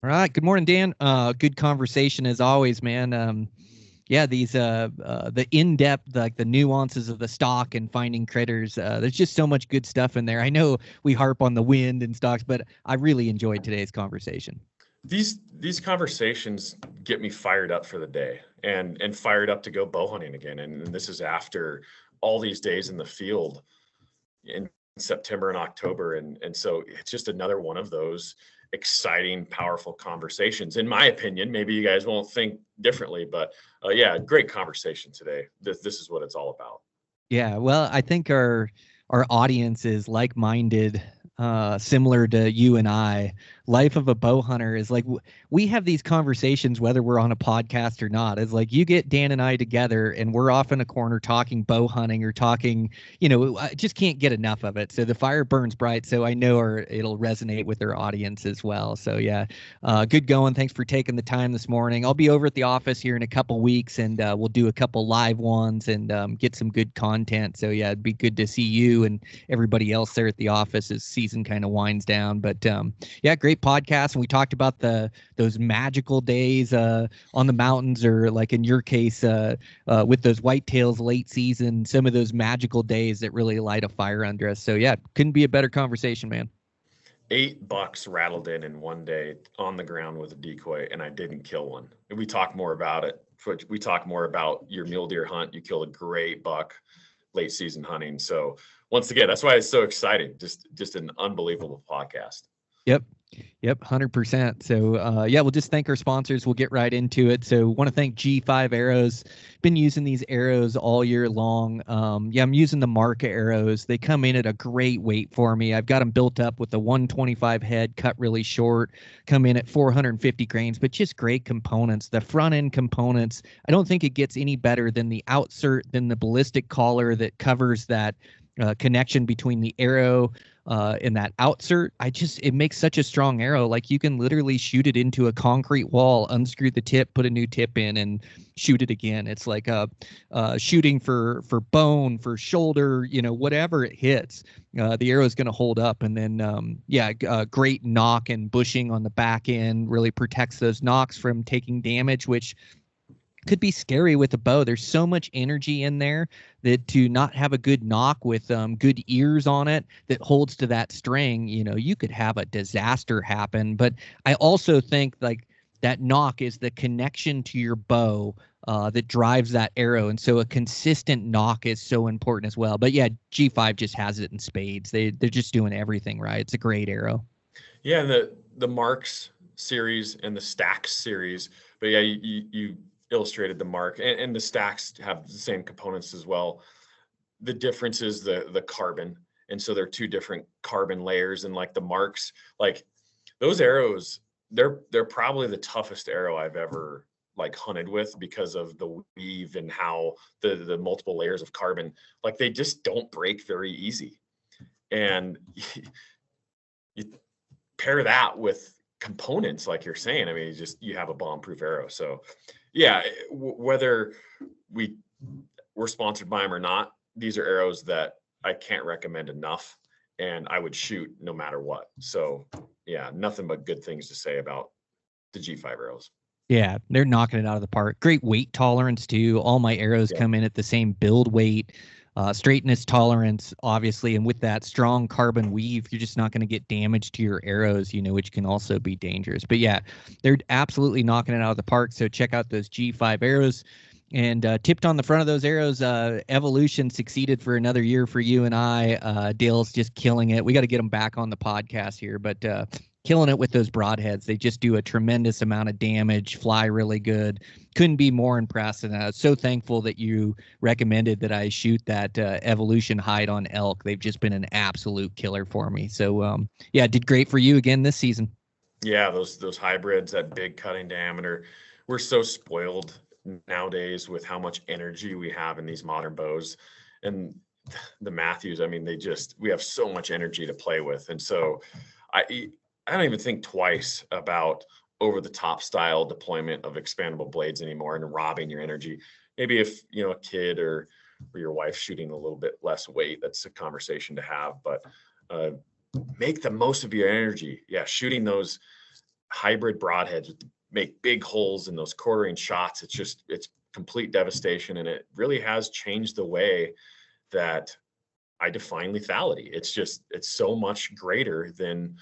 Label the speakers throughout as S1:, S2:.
S1: All right. Good morning, Dan. Good conversation as always, man. Yeah, these the in-depth, like the nuances of the stock and finding critters. There's just so much good stuff in there. I know we harp on the wind and stocks, but I really enjoyed today's conversation.
S2: These conversations get me fired up for the day and fired up to go bow hunting again. And this is after all these days in the field in September and October. And so it's just another one of those exciting, powerful conversations. In my opinion, maybe you guys won't think differently, but yeah, great conversation today. This is what it's all about.
S1: Yeah, well, I think our audience is like-minded, similar to you and I. Life of a Bowhunter is like we have these conversations whether we're on a podcast or not. It's like you get Dan and I together and we're off in a corner talking bow hunting or talking, I just can't get enough of it. So the fire burns bright. So I know it'll resonate with their audience as well. So yeah, good going. Thanks for taking the time this morning. I'll be over at the office here in a couple weeks and we'll do a couple live ones and get some good content. So yeah, it'd be good to see you and everybody else there at the office as season kind of winds down. But yeah, great podcast. And we talked about those magical days on the mountains, or like in your case with those whitetails late season, some of those magical days that really light a fire under us. So yeah, couldn't be a better conversation, man.
S2: 8 bucks rattled in one day on the ground with a decoy, and I didn't kill one. We talk more about it. We talk more about your mule deer hunt. You killed a great buck late season hunting. So once again, that's why it's so exciting. Just an unbelievable podcast.
S1: Yep, 100%. So yeah, we'll just thank our sponsors. We'll get right into it. So want to thank G5 Arrows. Been using these arrows all year long. Yeah, I'm using the Marca arrows. They come in at a great weight for me. I've got them built up with the 125 head, cut really short, come in at 450 grains, but just great components. The front end components, I don't think it gets any better than the outsert, than the ballistic collar that covers that connection between the arrow and that outsert. It makes such a strong arrow. Like you can literally shoot it into a concrete wall, unscrew the tip, put a new tip in, and shoot it again. It's like shooting for bone, for shoulder, whatever it hits. The arrow is going to hold up. And then, great knock and bushing on the back end really protects those knocks from taking damage, which could be scary with a bow. There's so much energy in there that to not have a good knock with good ears on it that holds to that string, you could have a disaster happen. But I also think like that knock is the connection to your bow that drives that arrow. And so a consistent knock is so important as well. But yeah, G5 just has it in spades. They're just doing everything right. It's a great arrow.
S2: Yeah, and the Marks series and the Stacks series. But yeah, you illustrated the Mark, and the Stacks have the same components as well. The difference is the carbon, and so they're 2 different carbon layers. And like the Marks, like those arrows, they're probably the toughest arrow I've ever like hunted with, because of the weave and how the multiple layers of carbon, like they just don't break very easy. And you pair that with components like you're saying, I mean, you have a bomb-proof arrow. So yeah, whether we're sponsored by them or not, these are arrows that I can't recommend enough, and I would shoot no matter what. So yeah, nothing but good things to say about the G5 arrows.
S1: Yeah, they're knocking it out of the park. Great weight tolerance too. All my arrows come in at the same build weight, straightness tolerance, obviously, and with that strong carbon weave, you're just not going to get damage to your arrows, which can also be dangerous. But yeah, they're absolutely knocking it out of the park. So check out those G5 arrows. And tipped on the front of those arrows, Evolution succeeded for another year for you and I. Dale's just killing it. We got to get him back on the podcast here, but killing it with those broadheads. They just do a tremendous amount of damage, fly really good. Couldn't be more impressed. And I was so thankful that you recommended that I shoot that Evolution hide on elk. They've just been an absolute killer for me. So yeah, did great for you again this season.
S2: Yeah, those hybrids, that big cutting diameter. We're so spoiled nowadays with how much energy we have in these modern bows. And the Matthews, I mean, we have so much energy to play with. And so I don't even think twice about over the top style deployment of expandable blades anymore and robbing your energy. Maybe if, a kid or your wife shooting a little bit less weight, that's a conversation to have, but make the most of your energy. Yeah. Shooting those hybrid broadheads make big holes in those quartering shots. It's complete devastation. And it really has changed the way that I define lethality. It's so much greater than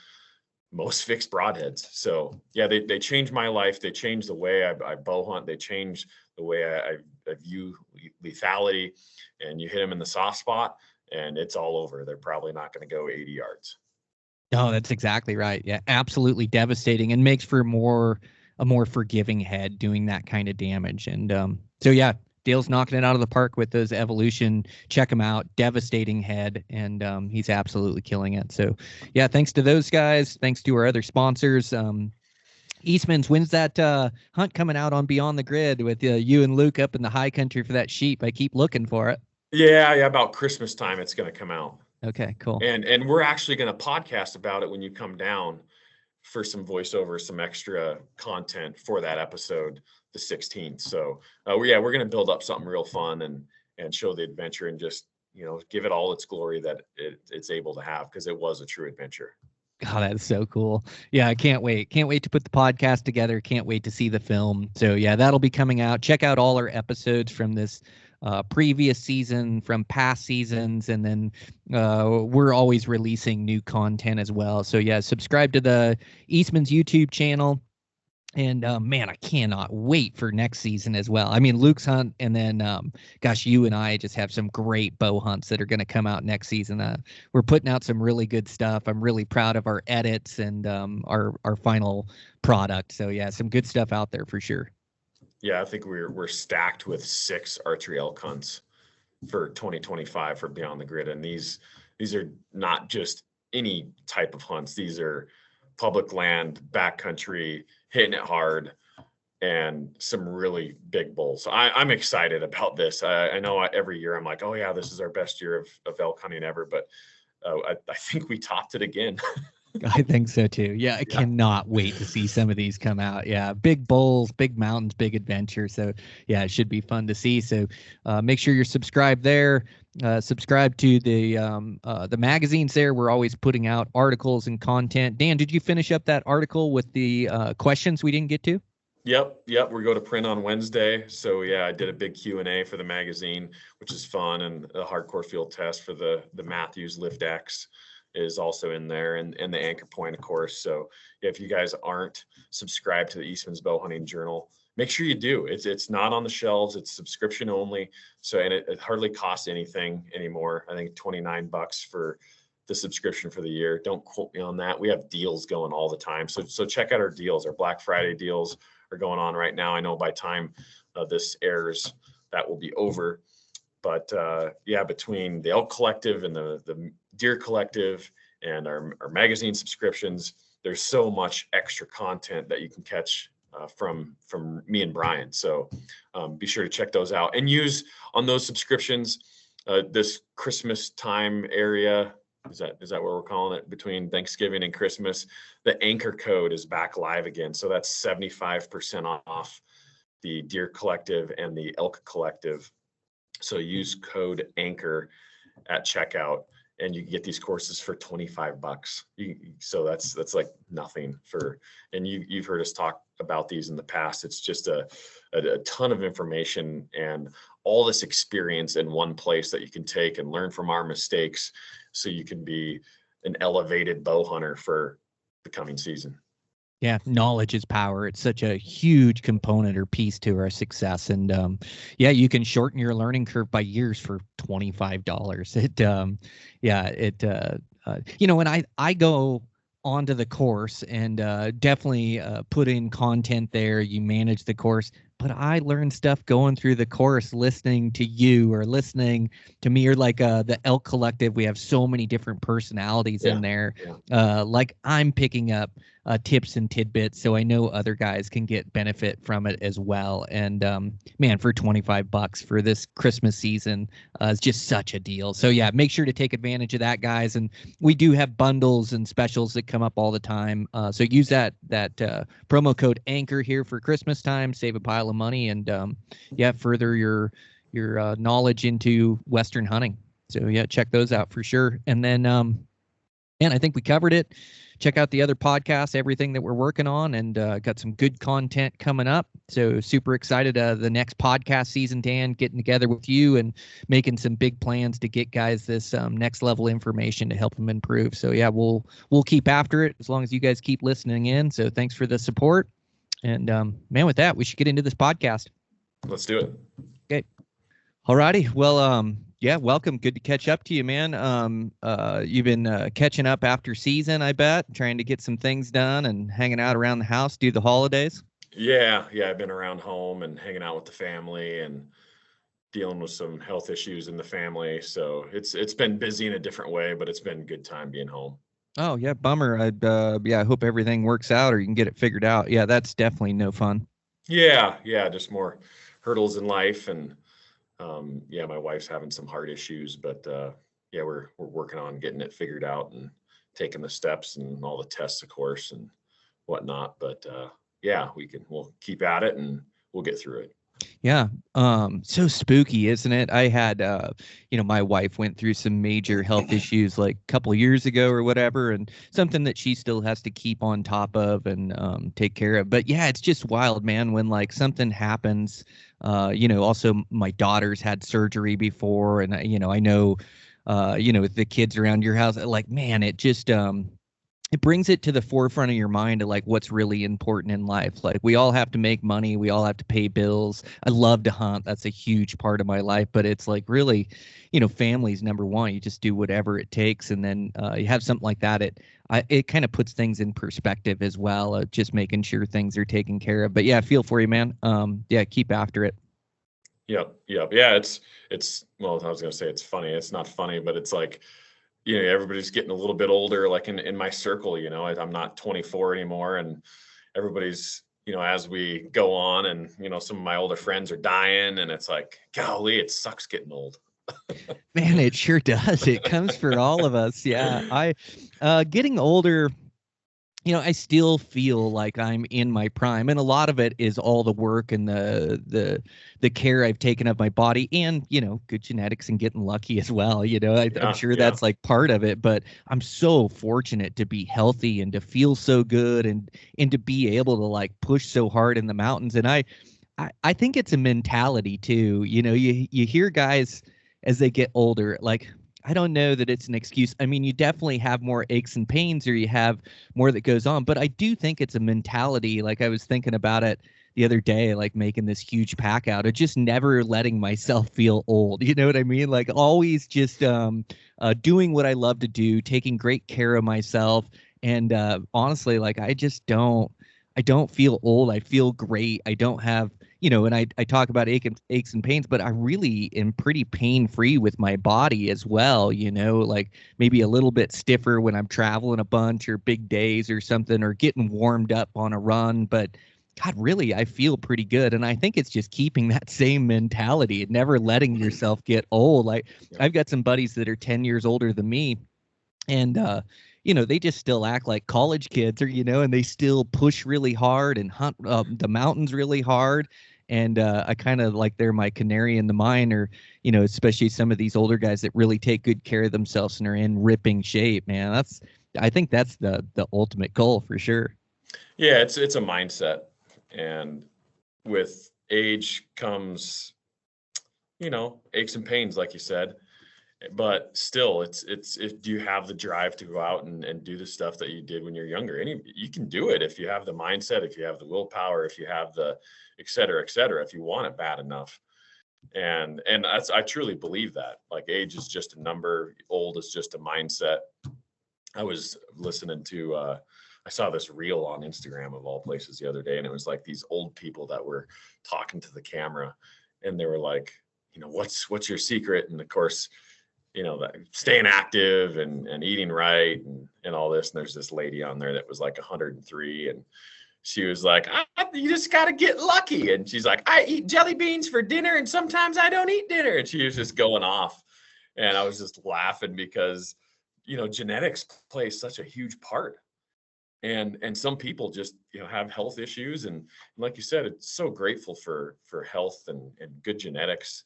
S2: most fixed broadheads. So yeah, they changed my life. They changed the way I bow hunt. They changed the way I view lethality. And you hit them in the soft spot and it's all over. They're probably not going to go 80 yards.
S1: Oh, that's exactly right. Yeah, absolutely devastating, and makes for a more forgiving head doing that kind of damage. And so yeah, Dale's knocking it out of the park with those Evolution. Check him out. Devastating head, and he's absolutely killing it. So yeah, thanks to those guys. Thanks to our other sponsors. Eastmans, when's that hunt coming out on Beyond the Grid with you and Luke up in the high country for that sheep? I keep looking for it.
S2: Yeah, about Christmas time it's going to come out.
S1: Okay, cool.
S2: And we're actually going to podcast about it when you come down for some voiceover, some extra content for that episode, the 16th. So we're going to build up something real fun and show the adventure and just, give it all its glory that it's able to have, because it was a true adventure.
S1: Oh, that's so cool. Yeah, I can't wait. Can't wait to put the podcast together. Can't wait to see the film. So yeah, that'll be coming out. Check out all our episodes from this previous season, from past seasons, and then we're always releasing new content as well. So yeah, subscribe to the Eastman's YouTube channel. And man, I cannot wait for next season as well. I mean, Luke's hunt, and then gosh, you and I just have some great bow hunts that are going to come out next season. We're putting out some really good stuff. I'm really proud of our edits and our final product. So yeah, some good stuff out there for sure.
S2: Yeah, I think we're stacked with 6 archery elk hunts for 2025 for Beyond the Grid, and these are not just any type of hunts. These are public land, backcountry, hitting it hard, and some really big bulls. So I'm excited about this. I know every year I'm like, oh yeah, this is our best year of elk hunting ever, but I think we topped it again.
S1: I think so too. Yeah, I cannot wait to see some of these come out. Yeah, big bulls, big mountains, big adventure. So yeah, it should be fun to see. So make sure you're subscribed there. Subscribe to the magazines there. We're always putting out articles and content. Dan, did you finish up that article with the questions we didn't get to?
S2: Yep. We go to print on Wednesday. So yeah, I did a big Q&A for the magazine, which is fun, and a hardcore field test for the Matthews Lift X is also in there, and the Anchor Point, of course. So if you guys aren't subscribed to the Eastman's Bow Hunting Journal, make sure you do. It's not on the shelves. It's subscription only. So, and it hardly costs anything anymore. I think $29 for the subscription for the year. Don't quote me on that. We have deals going all the time. So check out our deals. Our Black Friday deals are going on right now. I know by time this airs, that will be over. But yeah, between the Elk Collective and the Deer Collective and our magazine subscriptions, there's so much extra content that you can catch from me and Brian. So be sure to check those out and use on those subscriptions this Christmas time area. Is that what we're calling it, between Thanksgiving and Christmas? The Anchor code is back live again. So that's 75% off the Deer Collective and the Elk Collective. So use code ANCHOR at checkout, and you can get these courses for $25. So that's like nothing for, and you've heard us talk about these in the past. It's just a ton of information and all this experience in one place that you can take and learn from our mistakes, so you can be an elevated bow hunter for the coming season.
S1: Yeah, knowledge is power. It's such a huge component or piece to our success. And yeah, you can shorten your learning curve by years for $25. When I go onto the course and definitely put in content there, you manage the course. But I learned stuff going through the course, listening to you or listening to me, or like the Elk Collective. We have so many different personalities in there. Yeah. Like I'm picking up tips and tidbits, so I know other guys can get benefit from it as well. And man, for $25 for this Christmas season is just such a deal. So yeah, make sure to take advantage of that, guys. And we do have bundles and specials that come up all the time. So use that promo code ANCHOR here for Christmas time. Save a pile of money, and further your knowledge into Western hunting. So yeah, check those out for sure. And then I think we covered it. check out the other podcasts, everything that we're working on, and got some good content coming up. So super excited. The next podcast season, Dan, getting together with you and making some big plans to get guys this next level information to help them improve. So yeah, we'll keep after it as long as you guys keep listening in. So thanks for the support. And man, with that, we should get into this podcast.
S2: Let's do it.
S1: Okay. Alrighty. Well, yeah, welcome. Good to catch up to you, man. You've been catching up after season, I bet, trying to get some things done and hanging out around the house, do the holidays.
S2: Yeah. I've been around home and hanging out with the family and dealing with some health issues in the family. So it's been busy in a different way, but it's been a good time being home.
S1: Oh yeah, bummer. I hope everything works out or you can get it figured out. Yeah, that's definitely no fun.
S2: Yeah, just more hurdles in life, and my wife's having some heart issues, but we're working on getting it figured out and taking the steps and all the tests, of course, and whatnot. But we'll keep at it and we'll get through it.
S1: Yeah. So spooky, isn't it? I had, my wife went through some major health issues like a couple of years ago or whatever, and something that she still has to keep on top of and take care of. But yeah, it's just wild, man, when like something happens. Also my daughter's had surgery before, and I know, with the kids around your house, like, man, it just, it brings it to the forefront of your mind to like what's really important in life. Like we all have to make money. We all have to pay bills. I love to hunt. That's a huge part of my life, but it's like really, family's number one. You just do whatever it takes. And then you have something like that. It kind of puts things in perspective as well. Just making sure things are taken care of. But yeah, I feel for you, man. Keep after it.
S2: Yep. Yeah. Well, I was going to say it's funny. It's not funny, but it's like, everybody's getting a little bit older, like in my circle, I'm not 24 anymore, and everybody's, as we go on and, some of my older friends are dying, and it's like, golly, it sucks getting old.
S1: Man, it sure does. It comes for all of us. Yeah. Getting older, I still feel like I'm in my prime, and a lot of it is all the work and the care I've taken of my body, and good genetics and getting lucky as well. I'm sure that's like part of it, but I'm so fortunate to be healthy and to feel so good and to be able to like push so hard in the mountains. And I think it's a mentality too. You hear guys as they get older, like, I don't know that it's an excuse. I mean, you definitely have more aches and pains, or you have more that goes on, but I do think it's a mentality. Like I was thinking about it the other day, like making this huge pack out of just never letting myself feel old. You know what I mean? Like always just doing what I love to do, taking great care of myself. And honestly, like I don't feel old. I feel great. I don't have, and I talk about aches and pains, but I really am pretty pain-free with my body as well, like maybe a little bit stiffer when I'm traveling a bunch or big days or something, or getting warmed up on a run. But God, really, I feel pretty good. And I think it's just keeping that same mentality and never letting yourself get old. Like I've got some buddies that are 10 years older than me, and they just still act like college kids, or and they still push really hard and hunt the mountains really hard. And I kind of like they're my canary in the mine, or especially some of these older guys that really take good care of themselves and are in ripping shape, man. I think that's the ultimate goal for sure.
S2: Yeah, it's a mindset, and with age comes aches and pains, like you said. But still, it's if you have the drive to go out and do the stuff that you did when you're younger, and you can do it if you have the mindset, if you have the willpower, if you have the et cetera, if you want it bad enough. And I truly believe that. Like age is just a number, old is just a mindset. I was listening to I saw this reel on Instagram of all places the other day, and it was like these old people that were talking to the camera, and they were like, what's your secret? And of course, that staying active and eating right and all this. And there's this lady on there that was like 103, and she was like, you just got to get lucky. And she's like, I eat jelly beans for dinner, and sometimes I don't eat dinner. And she was just going off. And I was just laughing because, genetics play such a huge part. And some people just, have health issues. And like you said, it's so grateful for health and good genetics.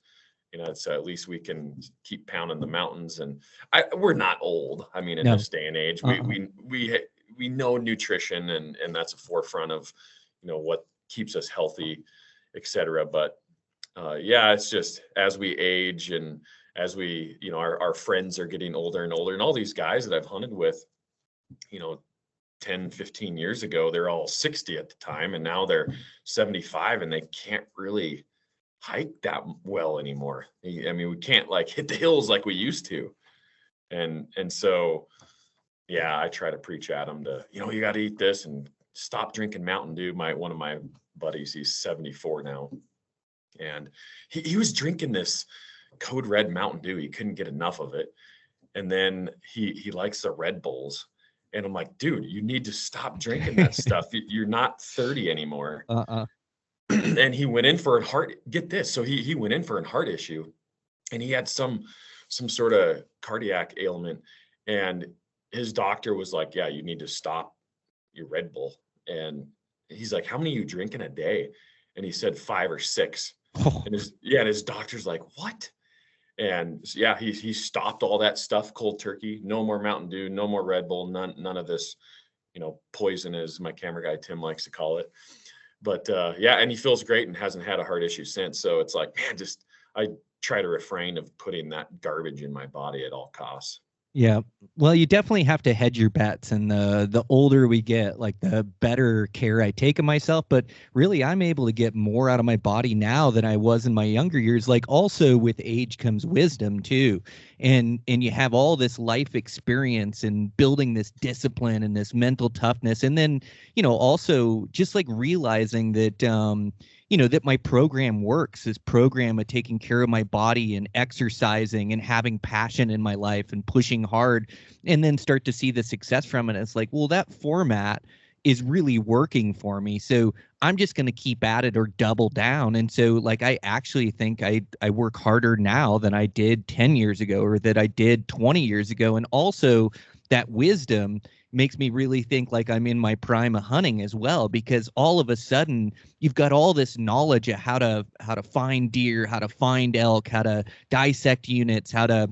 S2: So at least we can keep pounding the mountains, and we're not old. I mean, in this day and age, we we know nutrition and that's a forefront of, what keeps us healthy, et cetera. But yeah, it's just as we age and as we, our friends are getting older and older, and all these guys that I've hunted with, 10, 15 years ago, they're all 60 at the time, and now they're 75 and they can't really hike that well anymore. I mean, we can't like hit the hills like we used to. And so, yeah, I try to preach at them to, you got to eat this and stop drinking Mountain Dew. One of my buddies, he's 74 now. And he was drinking this Code Red Mountain Dew. He couldn't get enough of it. And then he likes the Red Bulls. And I'm like, dude, you need to stop drinking that stuff. You're not 30 anymore. And he went in for get this. So he went in for a heart issue, and he had some sort of cardiac ailment. And his doctor was like, yeah, you need to stop your Red Bull. And he's like, how many are you drinking a day? And he said 5 or 6. And his doctor's like, what? And yeah, he stopped all that stuff cold turkey. No more Mountain Dew, no more Red Bull, none of this, poison, as my camera guy Tim likes to call it. But yeah, and he feels great and hasn't had a heart issue since. So it's like, man, I try to refrain of putting that garbage in my body at all costs.
S1: Yeah. Well, you definitely have to hedge your bets, and the older we get, like the better care I take of myself. But really, I'm able to get more out of my body now than I was in my younger years. Like, also with age comes wisdom too. And you have all this life experience and building this discipline and this mental toughness. And then, also just like realizing that that my program works, this program of taking care of my body and exercising and having passion in my life and pushing hard, and then start to see the success from it. It's like, well, that format is really working for me. So I'm just going to keep at it or double down. And so like, I actually think I work harder now than I did 10 years ago or that I did 20 years ago. And also that wisdom makes me really think like I'm in my prime of hunting as well, because all of a sudden you've got all this knowledge of how to find deer, how to find elk, how to dissect units, how to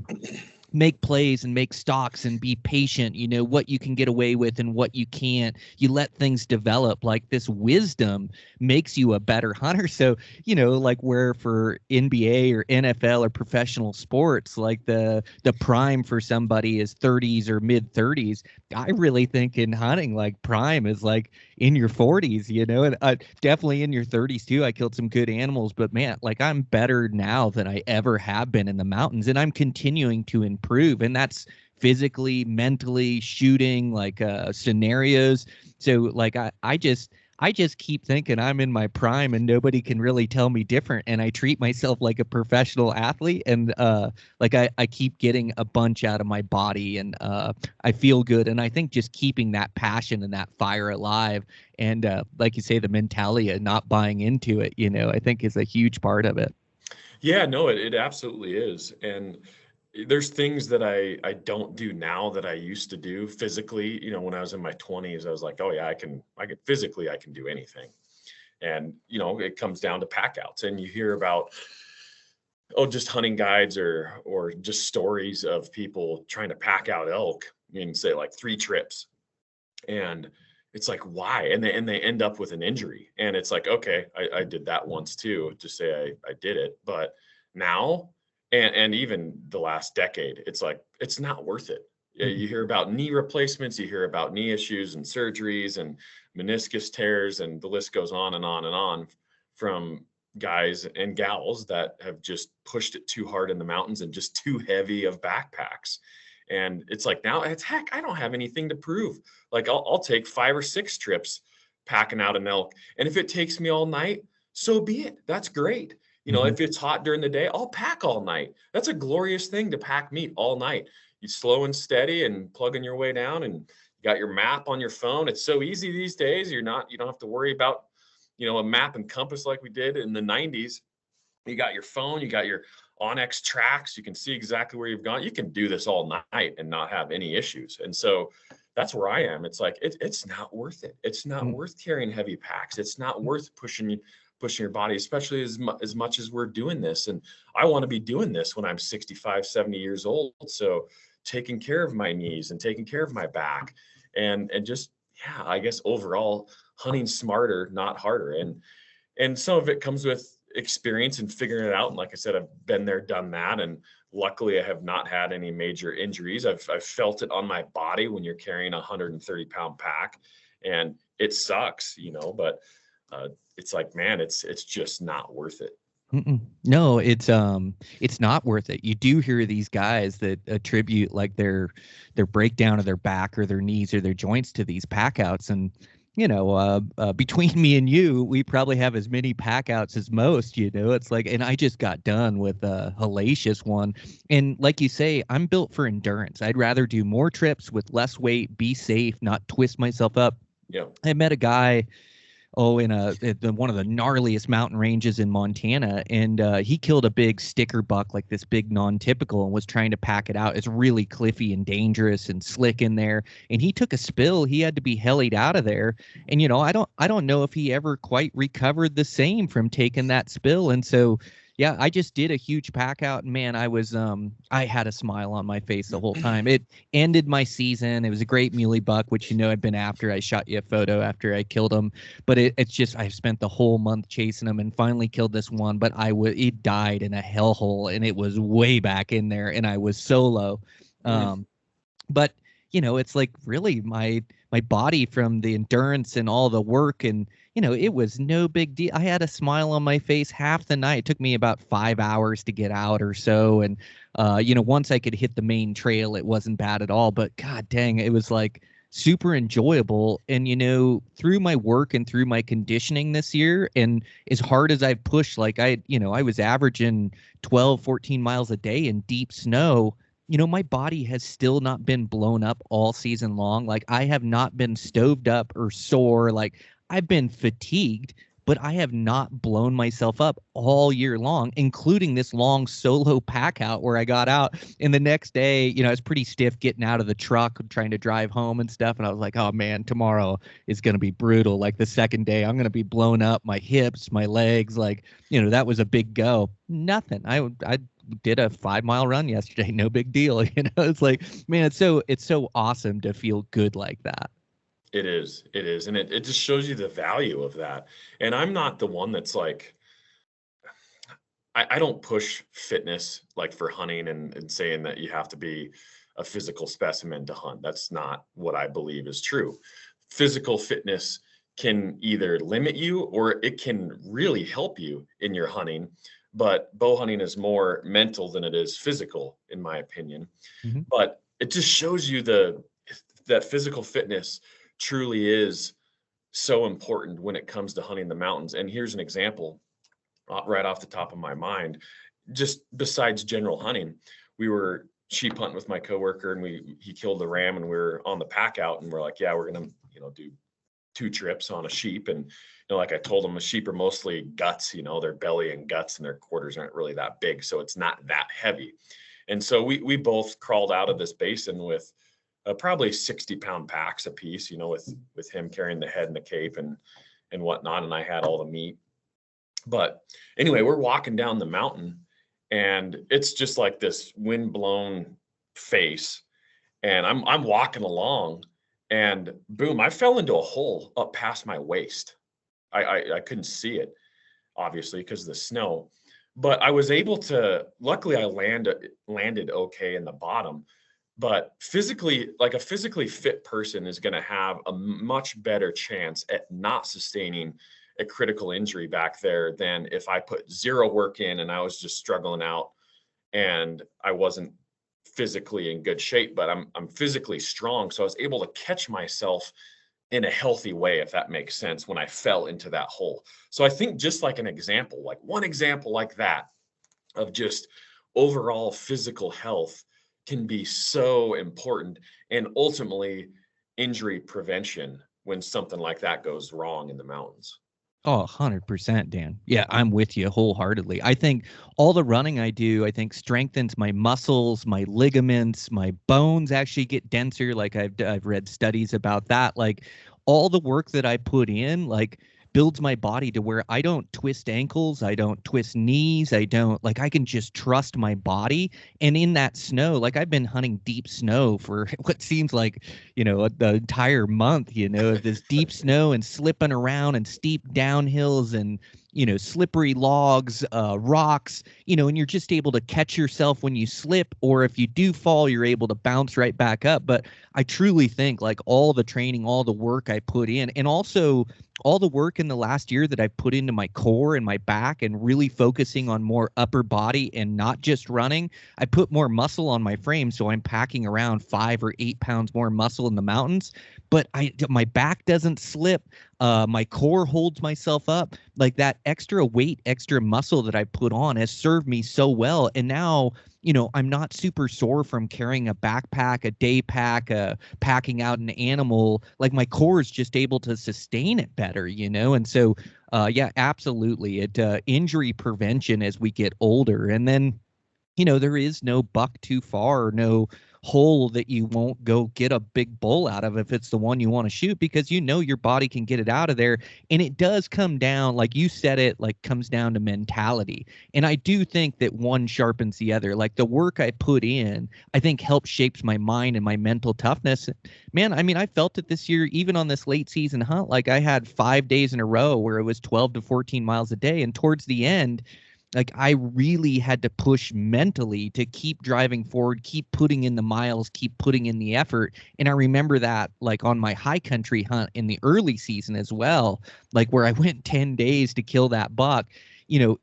S1: make plays and make stalks and be patient, what you can get away with and what you can't. You let things develop. Like, this wisdom makes you a better hunter. So, like where for NBA or NFL or professional sports, like the prime for somebody is 30s or mid 30s. I really think in hunting, like prime is like in your 40s, and definitely in your 30s too. I killed some good animals, but man, like I'm better now than I ever have been in the mountains, and I'm continuing to improve. And that's physically, mentally, shooting, like scenarios. So like I just keep thinking I'm in my prime and nobody can really tell me different. And I treat myself like a professional athlete, and like I keep getting a bunch out of my body, and I feel good. And I think just keeping that passion and that fire alive, and like you say, the mentality of not buying into it, I think is a huge part of it.
S2: Yeah, no, it absolutely is. And there's things that I don't do now that I used to do physically. When I was in my 20s, I was like, oh yeah, I can physically, I can do anything. And, it comes down to pack outs, and you hear about, just hunting guides or just stories of people trying to pack out elk in, say, like 3 trips. And it's like, why? And they end up with an injury. And it's like, okay, I did that once too, to say I did it. But now, and even the last decade, it's like, it's not worth it. You hear about knee replacements, you hear about knee issues and surgeries and meniscus tears, and the list goes on and on and on, from guys and gals that have just pushed it too hard in the mountains and just too heavy of backpacks. And it's like, now it's heck, I don't have anything to prove. Like I'll take 5 or 6 trips packing out an elk. And if it takes me all night, so be it. That's great. If it's hot during the day, I'll pack all night. That's a glorious thing, to pack meat all night. You slow and steady and plugging your way down, and you got your map on your phone. It's so easy these days. You don't have to worry about, a map and compass like we did in the 90s. You got your phone, you got your Onyx tracks. You can see exactly where you've gone. You can do this all night and not have any issues. And so that's where I am. It's like, it's not worth it. It's not worth carrying heavy packs. It's not worth pushing your body, especially as much as we're doing this. And I want to be doing this when I'm 65, 70 years old. So taking care of my knees and taking care of my back and just, yeah, I guess overall hunting smarter, not harder. And some of it comes with experience and figuring it out. And like I said, I've been there, done that. And luckily I have not had any major injuries. I've felt it on my body when you're carrying a 130-pound pack, and it sucks, but it's like, man, it's just not worth it.
S1: No, it's not worth it. You do hear these guys that attribute like their breakdown of their back or their knees or their joints to these pack outs. And between me and you, we probably have as many pack outs as most. It's like, and I just got done with a hellacious one. And like you say, I'm built for endurance. I'd rather do more trips with less weight, be safe, not twist myself up.
S2: Yeah,
S1: I met a guy in one of the gnarliest mountain ranges in Montana, and he killed a big sticker buck, like this big non-typical, and was trying to pack it out. It's really cliffy and dangerous and slick in there, and he took a spill. He had to be hellied out of there, and I don't know if he ever quite recovered the same from taking that spill. And so yeah, I just did a huge pack out, and man, I had a smile on my face the whole time. It ended my season. It was a great muley buck, which I've been after. I shot you a photo after I killed him, but it's just I spent the whole month chasing him and finally killed this one. But it died in a hellhole, and it was way back in there, and I was solo. But it's like really my body from the endurance and all the work, and it was no big deal. I had a smile on my face half the night. It took me about 5 hours to get out or so. And, once I could hit the main trail, it wasn't bad at all. But God dang, it was like super enjoyable. And, through my work and through my conditioning this year, and as hard as I've pushed, like I was averaging 12, 14 miles a day in deep snow. My body has still not been blown up all season long. Like I have not been stoved up or sore. Like I've been fatigued, but I have not blown myself up all year long, including this long solo pack out where I got out. And the next day, I was pretty stiff getting out of the truck, trying to drive home and stuff. And I was like, oh man, tomorrow is going to be brutal. Like the second day, I'm going to be blown up, my hips, my legs. Like, that was a big go. Nothing. I did a 5-mile run yesterday. No big deal. It's like, man, it's so awesome to feel good like that.
S2: It is. And it just shows you the value of that. And I'm not the one that's like, I don't push fitness like for hunting and saying that you have to be a physical specimen to hunt. That's not what I believe is true. Physical fitness can either limit you or it can really help you in your hunting. But bow hunting is more mental than it is physical, in my opinion. Mm-hmm. But it just shows you that physical fitness truly is so important when it comes to hunting the mountains. And here's an example right off the top of my mind. Just besides general hunting, we were sheep hunting with my coworker, and he killed the ram, and we were on the pack out, and we're like, yeah, we're gonna do 2 trips on a sheep. And like I told them, the sheep are mostly guts, their belly and guts, and their quarters aren't really that big, so it's not that heavy. And so we both crawled out of this basin with probably 60-pound packs a piece, with him carrying the head and the cape and whatnot, and I had all the meat. But anyway, we're walking down the mountain, and it's just like this wind-blown face, and I'm walking along, and boom, I fell into a hole up past my waist. I couldn't see it, obviously, because of the snow, but I was able to, luckily I landed okay in the bottom. But physically, like a physically fit person is going to have a much better chance at not sustaining a critical injury back there than if I put zero work in and I was just struggling out and I wasn't physically in good shape, but I'm physically strong. So I was able to catch myself in a healthy way, if that makes sense, when I fell into that hole. So I think just like one example like that of just overall physical health can be so important, and ultimately injury prevention when something like that goes wrong in the mountains.
S1: Oh, 100%, Dan. Yeah, I'm with you wholeheartedly. I think all the running I do, strengthens my muscles, my ligaments, my bones actually get denser. Like I've read studies about that. Like all the work that I put in, like builds my body to where I don't twist ankles, I don't twist knees, I can just trust my body. And in that snow, like I've been hunting deep snow for what seems like, the entire month, this deep snow and slipping around and steep downhills and, slippery logs, rocks, and you're just able to catch yourself when you slip, or if you do fall, you're able to bounce right back up. But I truly think like all the training, all the work I put in, and also all the work in the last year that I've put into my core and my back and really focusing on more upper body and not just running, I put more muscle on my frame. So I'm packing around 5 or 8 pounds more muscle in the mountains, but my back doesn't slip. My core holds myself up. Like that extra weight, extra muscle that I put on has served me so well. And now, I'm not super sore from carrying a backpack, a day pack, packing out an animal. Like my core is just able to sustain it better, And so, yeah, absolutely. Injury prevention as we get older. And then, there is no buck too far, no hole that you won't go get a big bull out of if it's the one you want to shoot, because your body can get it out of there. And it does come down, like you said, it like comes down to mentality. And I do think that one sharpens the other. Like the work I put in, I think helps shapes my mind and my mental toughness. Man, I mean, I felt it this year, even on this late season hunt. Like I had 5 days in a row where it was 12 to 14 miles a day. And towards the end, like I really had to push mentally to keep driving forward, keep putting in the miles, keep putting in the effort. And I remember that like on my high country hunt in the early season as well, like where I went 10 days to kill that buck.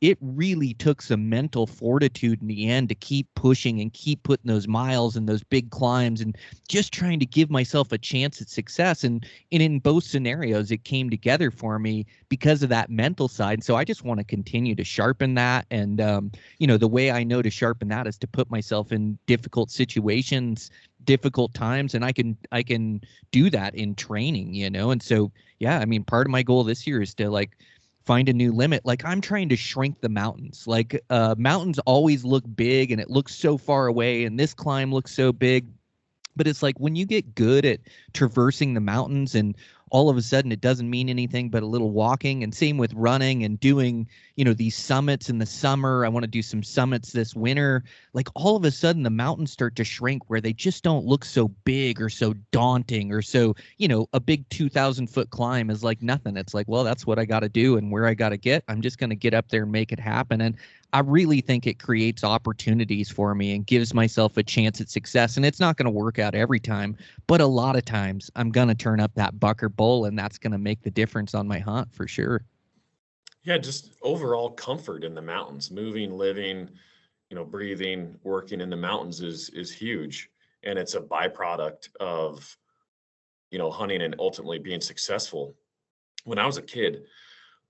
S1: It really took some mental fortitude in the end to keep pushing and keep putting those miles and those big climbs and just trying to give myself a chance at success. And in both scenarios, it came together for me because of that mental side. So I just want to continue to sharpen that. And, the way I know to sharpen that is to put myself in difficult situations, difficult times, and I can do that in training, And so, yeah, I mean, part of my goal this year is to like find a new limit. Like I'm trying to shrink the mountains. Like mountains always look big and it looks so far away, and this climb looks so big. But it's like when you get good at traversing the mountains and all of a sudden it doesn't mean anything but a little walking. And same with running and doing, these summits in the summer. I want to do some summits this winter. Like all of a sudden the mountains start to shrink where they just don't look so big or so daunting or so, a big 2,000-foot climb is like nothing. It's like, well, that's what I got to do and where I got to get. I'm just going to get up there and make it happen. And I really think it creates opportunities for me and gives myself a chance at success. And it's not going to work out every time, but a lot of times I'm going to turn up that buck or bull, and that's going to make the difference on my hunt for sure.
S2: Yeah, just overall comfort in the mountains, moving, living, breathing, working in the mountains is huge. And it's a byproduct of, hunting and ultimately being successful. When I was a kid,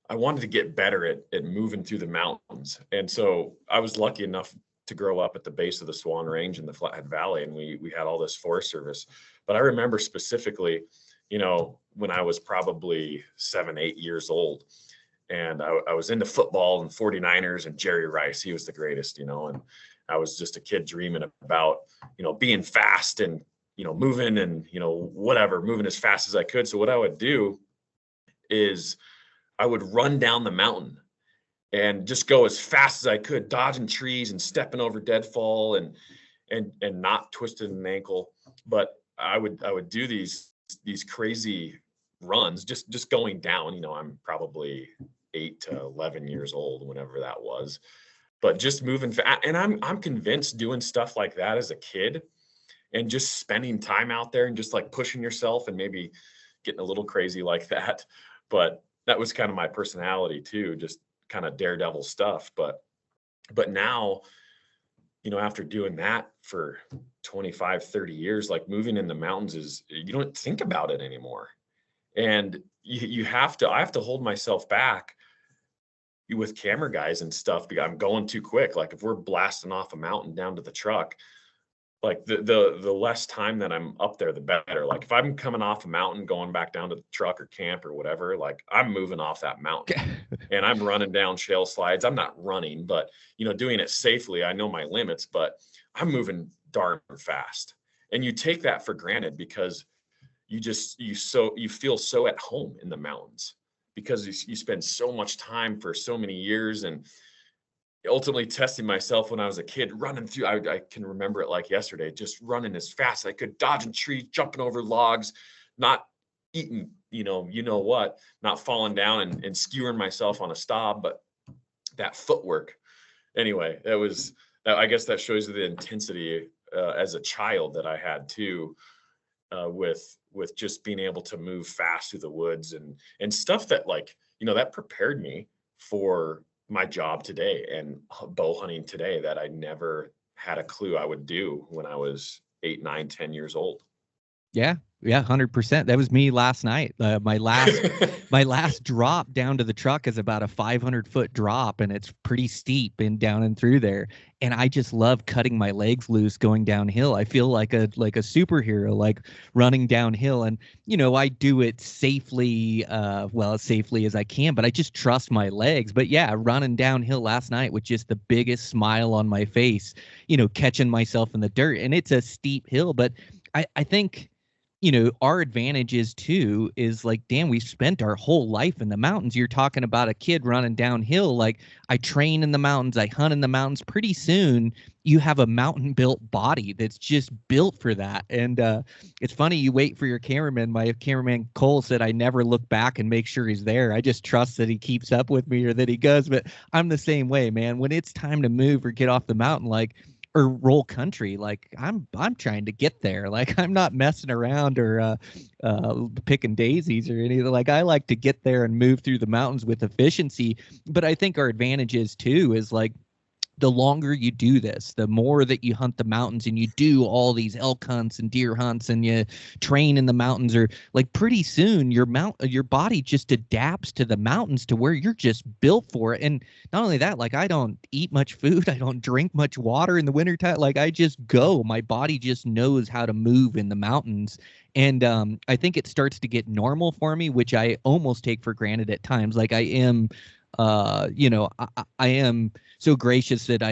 S2: I wanted to get better at moving through the mountains. And so I was lucky enough to grow up at the base of the Swan Range in the Flathead Valley, and we had all this Forest Service. But I remember specifically, when I was probably 7, 8 years old, and I was into football and 49ers and Jerry Rice. He was the greatest, and I was just a kid dreaming about, being fast and, moving and, whatever, moving as fast as I could. So what I would do is I would run down the mountain and just go as fast as I could, dodging trees and stepping over deadfall and not twisting an ankle. But I would do these crazy runs, just going down. I'm probably 8 to 11 years old, whenever that was, but just moving fast. And I'm convinced doing stuff like that as a kid and just spending time out there and just like pushing yourself and maybe getting a little crazy like that. But that was kind of my personality too, just kind of daredevil stuff. But now, after doing that for 25, 30 years, like moving in the mountains you don't think about it anymore. And I have to hold myself back with camera guys and stuff because I'm going too quick. Like if we're blasting off a mountain down to the truck, like the less time that I'm up there, the better. Like if I'm coming off a mountain, going back down to the truck or camp or whatever, like I'm moving off that mountain and I'm running down shale slides. I'm not running, but doing it safely. I know my limits, but I'm moving darn fast. And you take that for granted because you feel so at home in the mountains. because you spend so much time for so many years, and ultimately testing myself when I was a kid, running through, I can remember it like yesterday, just running as fast as I could, dodging trees, jumping over logs, not eating, what, not falling down and skewering myself on a stop, but that footwork. Anyway, I guess that shows you the intensity as a child that I had too, with just being able to move fast through the woods and stuff that, like, that prepared me for my job today and bow hunting today that I never had a clue I would do when I was 8, 9, 10 years old.
S1: Yeah. 100%. That was me last night. My last drop down to the truck is about a 500-foot drop, and it's pretty steep and down and through there. And I just love cutting my legs loose going downhill. I feel like a superhero, like running downhill. And I do it safely, as safely as I can, but I just trust my legs. But yeah, running downhill last night with just the biggest smile on my face, catching myself in the dirt. And it's a steep hill, but I think our advantages too is, like, Dan, we've spent our whole life in the mountains. You're talking about a kid running downhill. Like, I train in the mountains, I hunt in the mountains. Pretty soon you have a mountain built body that's just built for that. And it's funny, you wait for your cameraman. My cameraman Cole said I never look back and make sure he's there. I just trust that he keeps up with me or that he goes. But I'm the same way, man. When it's time to move or get off the mountain, or roll country, like I'm trying to get there. Like, I'm not messing around or picking daisies or anything. Like, I like to get there and move through the mountains with efficiency. But I think our advantages too is, like, the longer you do this, the more that you hunt the mountains and you do all these elk hunts and deer hunts and you train in the mountains, or like, pretty soon your body just adapts to the mountains to where you're just built for it. And not only that, like, I don't eat much food. I don't drink much water in the wintertime. Like, I just go. My body just knows how to move in the mountains. And I think it starts to get normal for me, which I almost take for granted at times. Like, I am I am so gracious that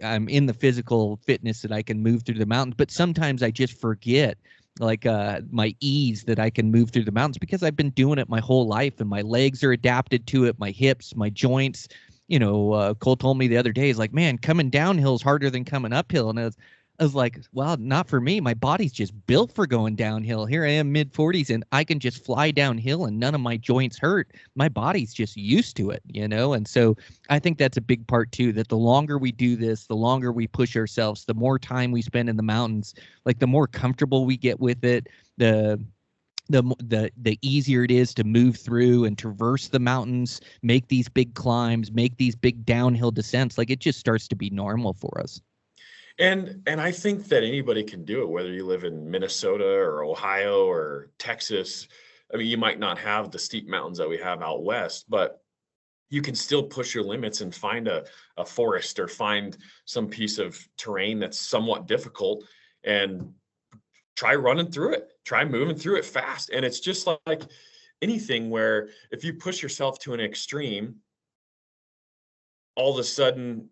S1: I'm in the physical fitness that I can move through the mountains, but sometimes I just forget, like, my ease that I can move through the mountains, because I've been doing it my whole life and my legs are adapted to it, my hips, my joints. Cole told me the other day, he's like, man, coming downhill is harder than coming uphill. And I was like, well, not for me. My body's just built for going downhill. Here I am, mid-40s, and I can just fly downhill and none of my joints hurt. My body's just used to it, And so I think that's a big part too, that the longer we do this, the longer we push ourselves, the more time we spend in the mountains, like, the more comfortable we get with it, the easier it is to move through and traverse the mountains, make these big climbs, make these big downhill descents. Like, it just starts to be normal for us.
S2: And I think that anybody can do it, whether you live in Minnesota or Ohio or Texas. I mean, you might not have the steep mountains that we have out west, but you can still push your limits and find a forest or find some piece of terrain that's somewhat difficult and try running through it, try moving through it fast. And it's just like anything where if you push yourself to an extreme, all of a sudden,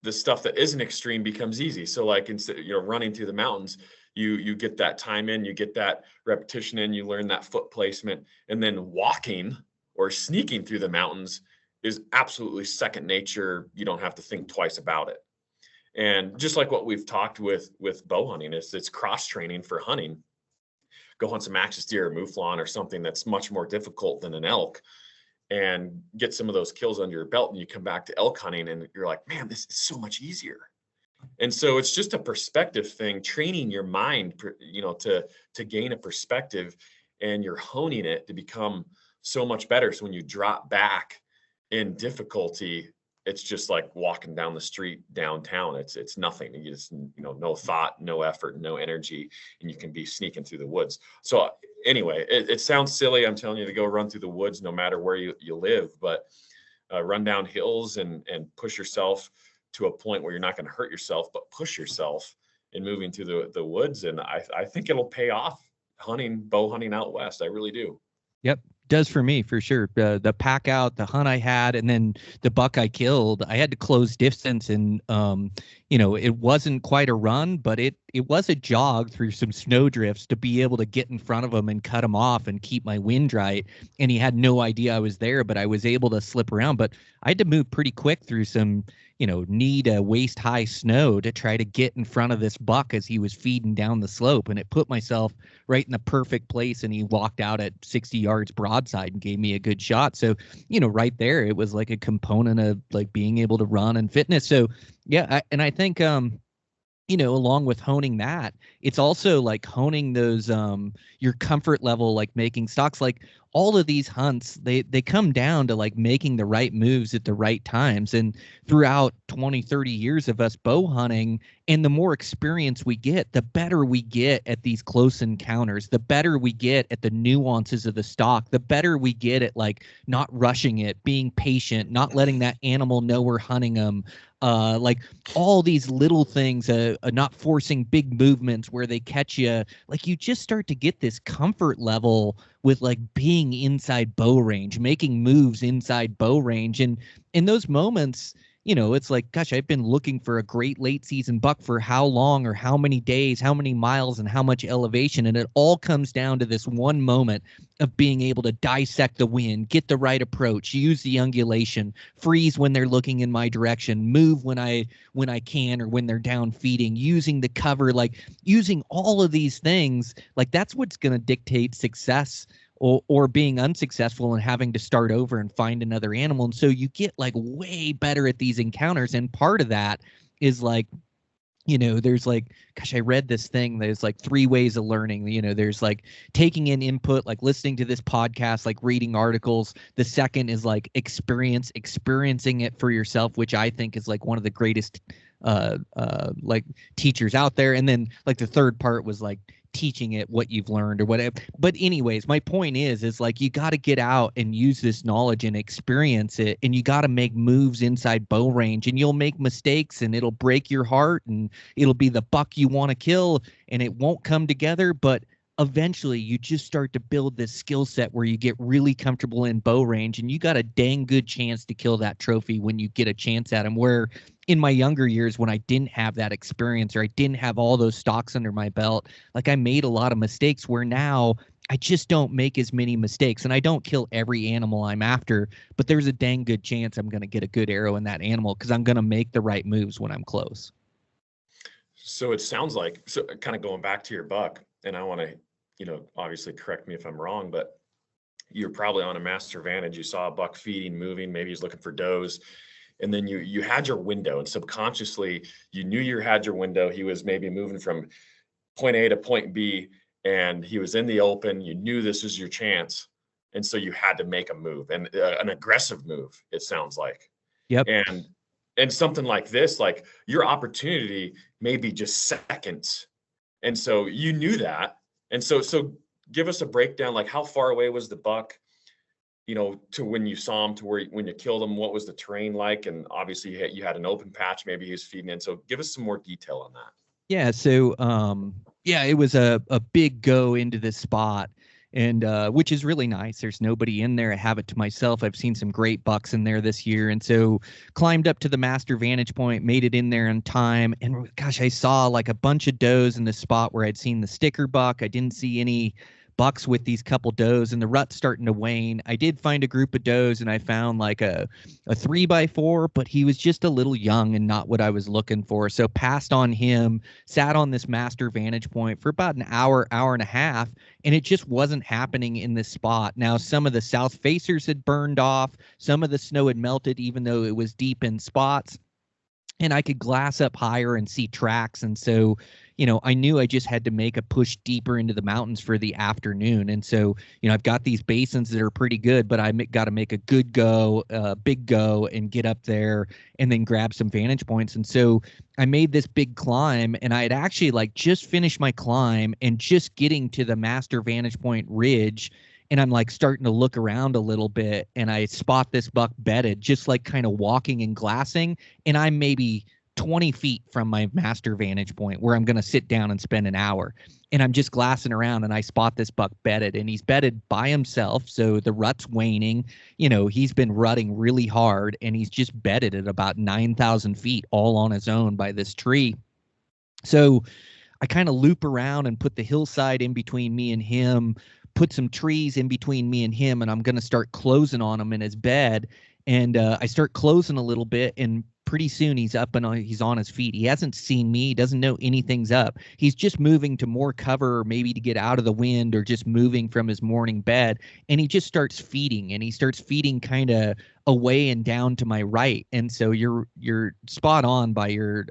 S2: the stuff that isn't extreme becomes easy. So, like, instead, running through the mountains, you get that time in, you get that repetition in, you learn that foot placement, and then walking or sneaking through the mountains is absolutely second nature. You don't have to think twice about it. And just like what we've talked with bow hunting, it's cross training for hunting. Go hunt some axis deer or mouflon or something that's much more difficult than an elk, and get some of those kills under your belt, and you come back to elk hunting and you're like, man, this is so much easier. And so it's just a perspective thing, training your mind, to gain a perspective, and you're honing it to become so much better. So when you drop back in difficulty, it's just like walking down the street downtown. It's nothing. You just, no thought, no effort, no energy, and you can be sneaking through the woods. So anyway, it sounds silly. I'm telling you to go run through the woods, no matter where you live, but run down hills and push yourself to a point where you're not going to hurt yourself, but push yourself in moving through the woods. And I think it'll pay off bow hunting out west. I really do.
S1: Yep. Does for me, for sure. The pack out, the hunt I had, and then the buck I killed, I had to close distance, and it wasn't quite a run, but it it was a jog through some snowdrifts to be able to get in front of him and cut him off and keep my wind right. And he had no idea I was there, but I was able to slip around. But I had to move pretty quick through some, knee to waist high snow to try to get in front of this buck as he was feeding down the slope. And it put myself right in the perfect place. And he walked out at 60 yards broadside and gave me a good shot. So, right there, it was like a component of like being able to run and fitness. So yeah. I think, along with honing that, it's also like honing those, your comfort level, like making stocks, like all of these hunts, they come down to like making the right moves at the right times. And throughout 20, 30 years of us bow hunting, and the more experience we get, the better we get at these close encounters, the better we get at the nuances of the stock, the better we get at like not rushing it, being patient, not letting that animal know we're hunting them. Like all these little things, not forcing big movements where they catch you. Like you just start to get this comfort level with like being inside bow range, making moves inside bow range. And in those moments, it's like, gosh, I've been looking for a great late season buck for how long or how many days, how many miles, and how much elevation. And it all comes down to this one moment of being able to dissect the wind, get the right approach, use the ungulation, freeze when they're looking in my direction, move when I can or when they're down feeding, using the cover, like using all of these things. Like that's what's going to dictate success or being unsuccessful and having to start over and find another animal. And so you get like way better at these encounters. And part of that is like, there's like, gosh, I read this thing. There's like 3 ways of learning. There's like taking in input, like listening to this podcast, like reading articles. The second is like experiencing it for yourself, which I think is like one of the greatest like teachers out there. And then like the third part was like teaching it what you've learned or whatever. But anyways, my point is like you got to get out and use this knowledge and experience it, and you got to make moves inside bow range, and you'll make mistakes and it'll break your heart and it'll be the buck you want to kill and it won't come together. But eventually you just start to build this skill set where you get really comfortable in bow range, and you got a dang good chance to kill that trophy when you get a chance at him. Where in my younger years, when I didn't have that experience or I didn't have all those stocks under my belt, like I made a lot of mistakes, where now I just don't make as many mistakes. And I don't kill every animal I'm after, but there's a dang good chance I'm going to get a good arrow in that animal because I'm going to make the right moves when I'm close.
S2: So it sounds like, so kind of going back to your buck, and I want to, obviously correct me if I'm wrong, but you're probably on a master vantage. You saw a buck feeding, moving, maybe he's looking for does. And then you had your window, and subconsciously you knew you had your window. He was maybe moving from point A to point B, and he was in the open. You knew this was your chance. And so you had to make a move, and an aggressive move, it sounds like.
S1: Yep.
S2: And something like this, like your opportunity may be just seconds. And so you knew that. And so give us a breakdown, like how far away was the buck, to when you saw him, to when you killed him, what was the terrain like? And obviously you had an open patch, maybe he was feeding in. So give us some more detail on that.
S1: Yeah. So, it was a big go into this spot, and which is really nice. There's nobody in there. I have it to myself. I've seen some great bucks in there this year. And so climbed up to the master vantage point, made it in there in time. And gosh, I saw like a bunch of does in the spot where I'd seen the sticker buck. I didn't see any bucks with these couple does, and the rut's starting to wane. I did find a group of does, and I found like a 3x4, but he was just a little young and not what I was looking for. So passed on him, sat on this master vantage point for about an hour and a half, and it just wasn't happening in this spot. Now, some of the south facers had burned off, some of the snow had melted, even though it was deep in spots, and I could glass up higher and see tracks. And so, I knew I just had to make a push deeper into the mountains for the afternoon. And so, I've got these basins that are pretty good, but I got to make a good go, big go, and get up there and then grab some vantage points. And so I made this big climb, and I had actually like just finished my climb and just getting to the master vantage point ridge. And I'm like starting to look around a little bit, and I spot this buck bedded, just like kind of walking and glassing. And I'm maybe 20 feet from my master vantage point where I'm going to sit down and spend an hour. And I'm just glassing around, and I spot this buck bedded, and he's bedded by himself. So the rut's waning. He's been rutting really hard, and he's just bedded at about 9,000 feet all on his own by this tree. So I kind of loop around and put the hillside in between me and him, put some trees in between me and him, and I'm going to start closing on him in his bed. And I start closing a little bit, and pretty soon he's up and he's on his feet. He hasn't seen me. He doesn't know anything's up. He's just moving to more cover, or maybe to get out of the wind, or just moving from his morning bed. And he just starts feeding, and he starts feeding kind of away and down to my right. And so you're spot on by your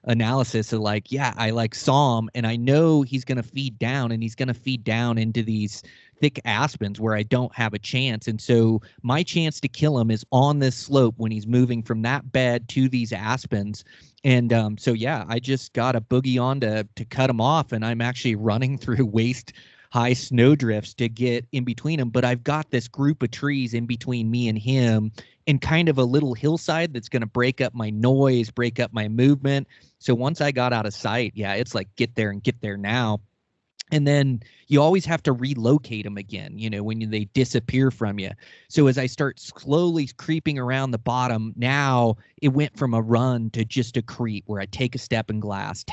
S1: analysis of like, yeah, I like saw him, and I know he's going to feed down, and he's going to feed down into these thick aspens where I don't have a chance. And so my chance to kill him is on this slope when he's moving from that bed to these aspens. And so, yeah, I just got a boogie on to cut him off, and I'm actually running through waist high snowdrifts to get in between them. But I've got this group of trees in between me and him, and kind of a little hillside that's going to break up my noise, break up my movement. So once I got out of sight, yeah, it's like get there and get there now. And then you always have to relocate them again, when they disappear from you. So as I start slowly creeping around the bottom, now it went from a run to just a creep where I take a step in glass.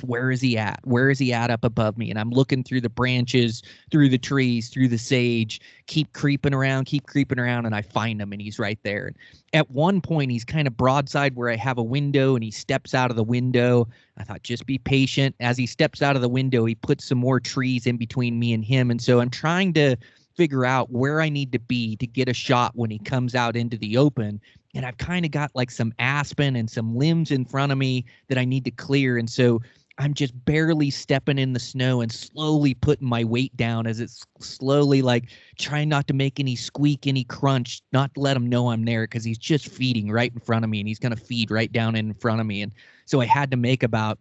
S1: Where is he at? Where is he at up above me? And I'm looking through the branches, through the trees, through the sage, keep creeping around, and I find him, and he's right there. And at one point, he's kind of broadside where I have a window, and he steps out of the window. I thought, just be patient. As he steps out of the window, he puts some more trees in between me and him. And so I'm trying to figure out where I need to be to get a shot when he comes out into the open. And I've kind of got like some aspen and some limbs in front of me that I need to clear. And so I'm just barely stepping in the snow and slowly putting my weight down as it's slowly like trying not to make any squeak, any crunch, not to let him know I'm there, because he's just feeding right in front of me, and he's going to feed right down in front of me. And so I had to make about,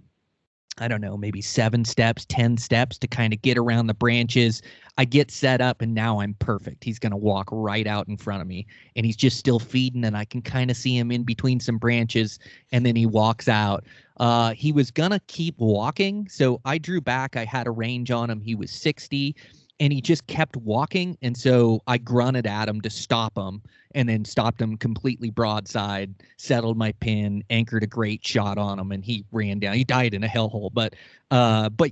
S1: I don't know, maybe 7 steps, 10 steps to kind of get around the branches. I get set up, and now I'm perfect. He's going to walk right out in front of me, and he's just still feeding, and I can kind of see him in between some branches, and then he walks out. He was going to keep walking, so I drew back. I had a range on him. He was 60, and he just kept walking, and so I grunted at him to stop him, and then stopped him completely broadside, settled my pin, anchored a great shot on him, and he ran down. He died in a hellhole. But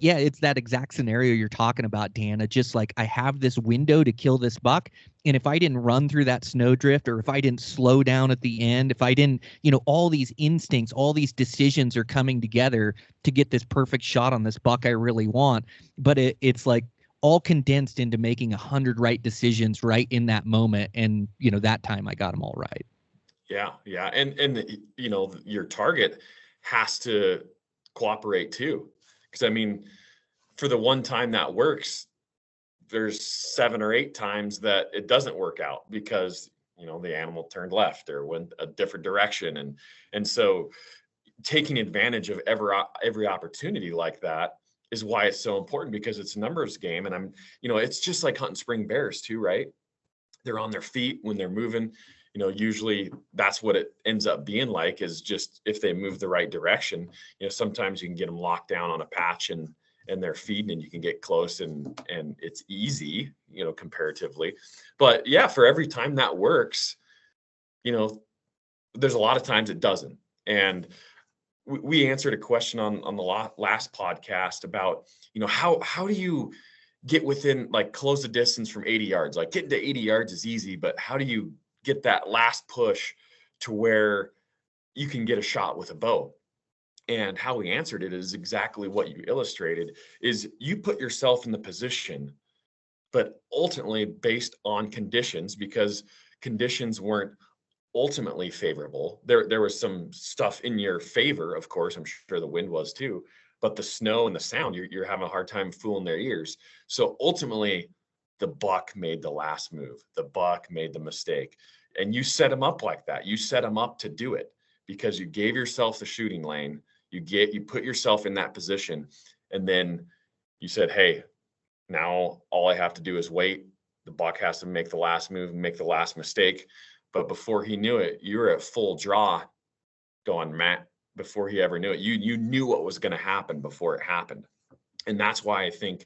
S1: yeah, it's that exact scenario you're talking about, Dan. It's just like I have this window to kill this buck, and if I didn't run through that snowdrift, or if I didn't slow down at the end, if I didn't, all these instincts, all these decisions are coming together to get this perfect shot on this buck I really want. But it's like all condensed into making 100 right decisions right in that moment. And, that time I got them all right.
S2: Yeah. Yeah. And your target has to cooperate too. Because I mean, for the one time that works, there's 7 or 8 times that it doesn't work out because, the animal turned left or went a different direction. And so taking advantage of every opportunity like that is why it's so important, because it's a numbers game. And it's just like hunting spring bears too, right? They're on their feet when they're moving. Usually that's what it ends up being like, is just if they move the right direction. Sometimes you can get them locked down on a patch and they're feeding, and you can get close and it's easy, comparatively. But yeah, for every time that works, there's a lot of times it doesn't. And we answered a question on the last podcast about, how do you get within, like, close the distance from 80 yards? Like, getting to 80 yards is easy, but how do you get that last push to where you can get a shot with a bow? And how we answered it is exactly what you illustrated, is you put yourself in the position, but ultimately based on conditions, because conditions weren't ultimately favorable. There was some stuff in your favor, of course. I'm sure the wind was too, but the snow and the sound, you're having a hard time fooling their ears. So ultimately, the buck made the last move. The buck made the mistake. And you set him up like that. You set him up to do it because you gave yourself the shooting lane. You put yourself in that position. And then you said, hey, now all I have to do is wait. The buck has to make the last move, make the last mistake. But before he knew it, you were at full draw going, Matt, before he ever knew it. You knew what was going to happen before it happened. And that's why I think,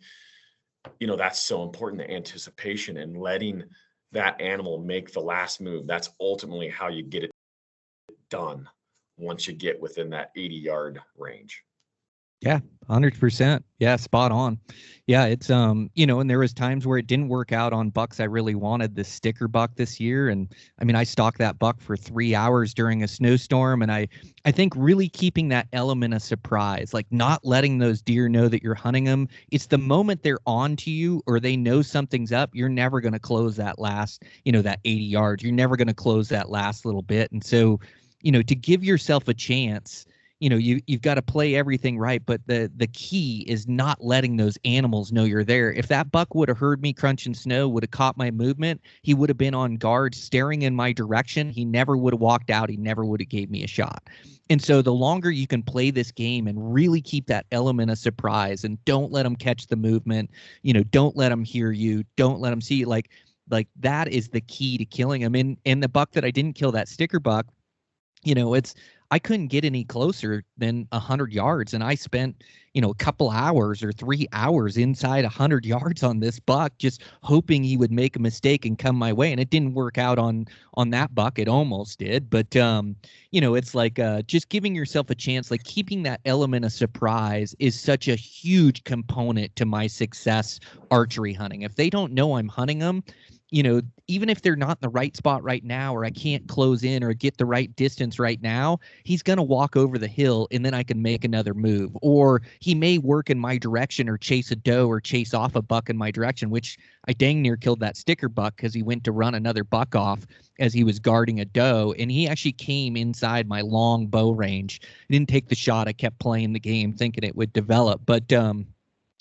S2: that's so important, the anticipation and letting that animal make the last move. That's ultimately how you get it done once you get within that 80-yard range.
S1: Yeah, 100%. Yeah, spot on. Yeah, it's and there was times where it didn't work out on bucks I really wanted. This sticker buck this year, and I mean, I stalked that buck for 3 hours during a snowstorm, and I think really keeping that element of surprise, like not letting those deer know that you're hunting them. It's the moment they're on to you or they know something's up, you're never going to close that last, that 80 yards. You're never going to close that last little bit, and so, to give yourself a chance, you've got to play everything right, but the key is not letting those animals know you're there. If that buck would have heard me crunching snow, would have caught my movement, he would have been on guard staring in my direction. He never would have walked out. He never would have gave me a shot. And so the longer you can play this game and really keep that element of surprise and don't let them catch the movement, don't let them hear you, don't let them see you, like that is the key to killing them. And the buck that I didn't kill, that sticker buck, it's I couldn't get any closer than 100 yards, and I spent a couple hours or 3 hours inside 100 yards on this buck, just hoping he would make a mistake and come my way. And it didn't work out on that buck. It almost did, but it's like just giving yourself a chance, like keeping that element of surprise is such a huge component to my success archery hunting. If they don't know I'm hunting them, even if they're not in the right spot right now, or I can't close in or get the right distance right now, he's going to walk over the hill and then I can make another move. Or he may work in my direction or chase a doe or chase off a buck in my direction, which I dang near killed that sticker buck because he went to run another buck off as he was guarding a doe. And he actually came inside my long bow range. I didn't take the shot. I kept playing the game thinking it would develop. But,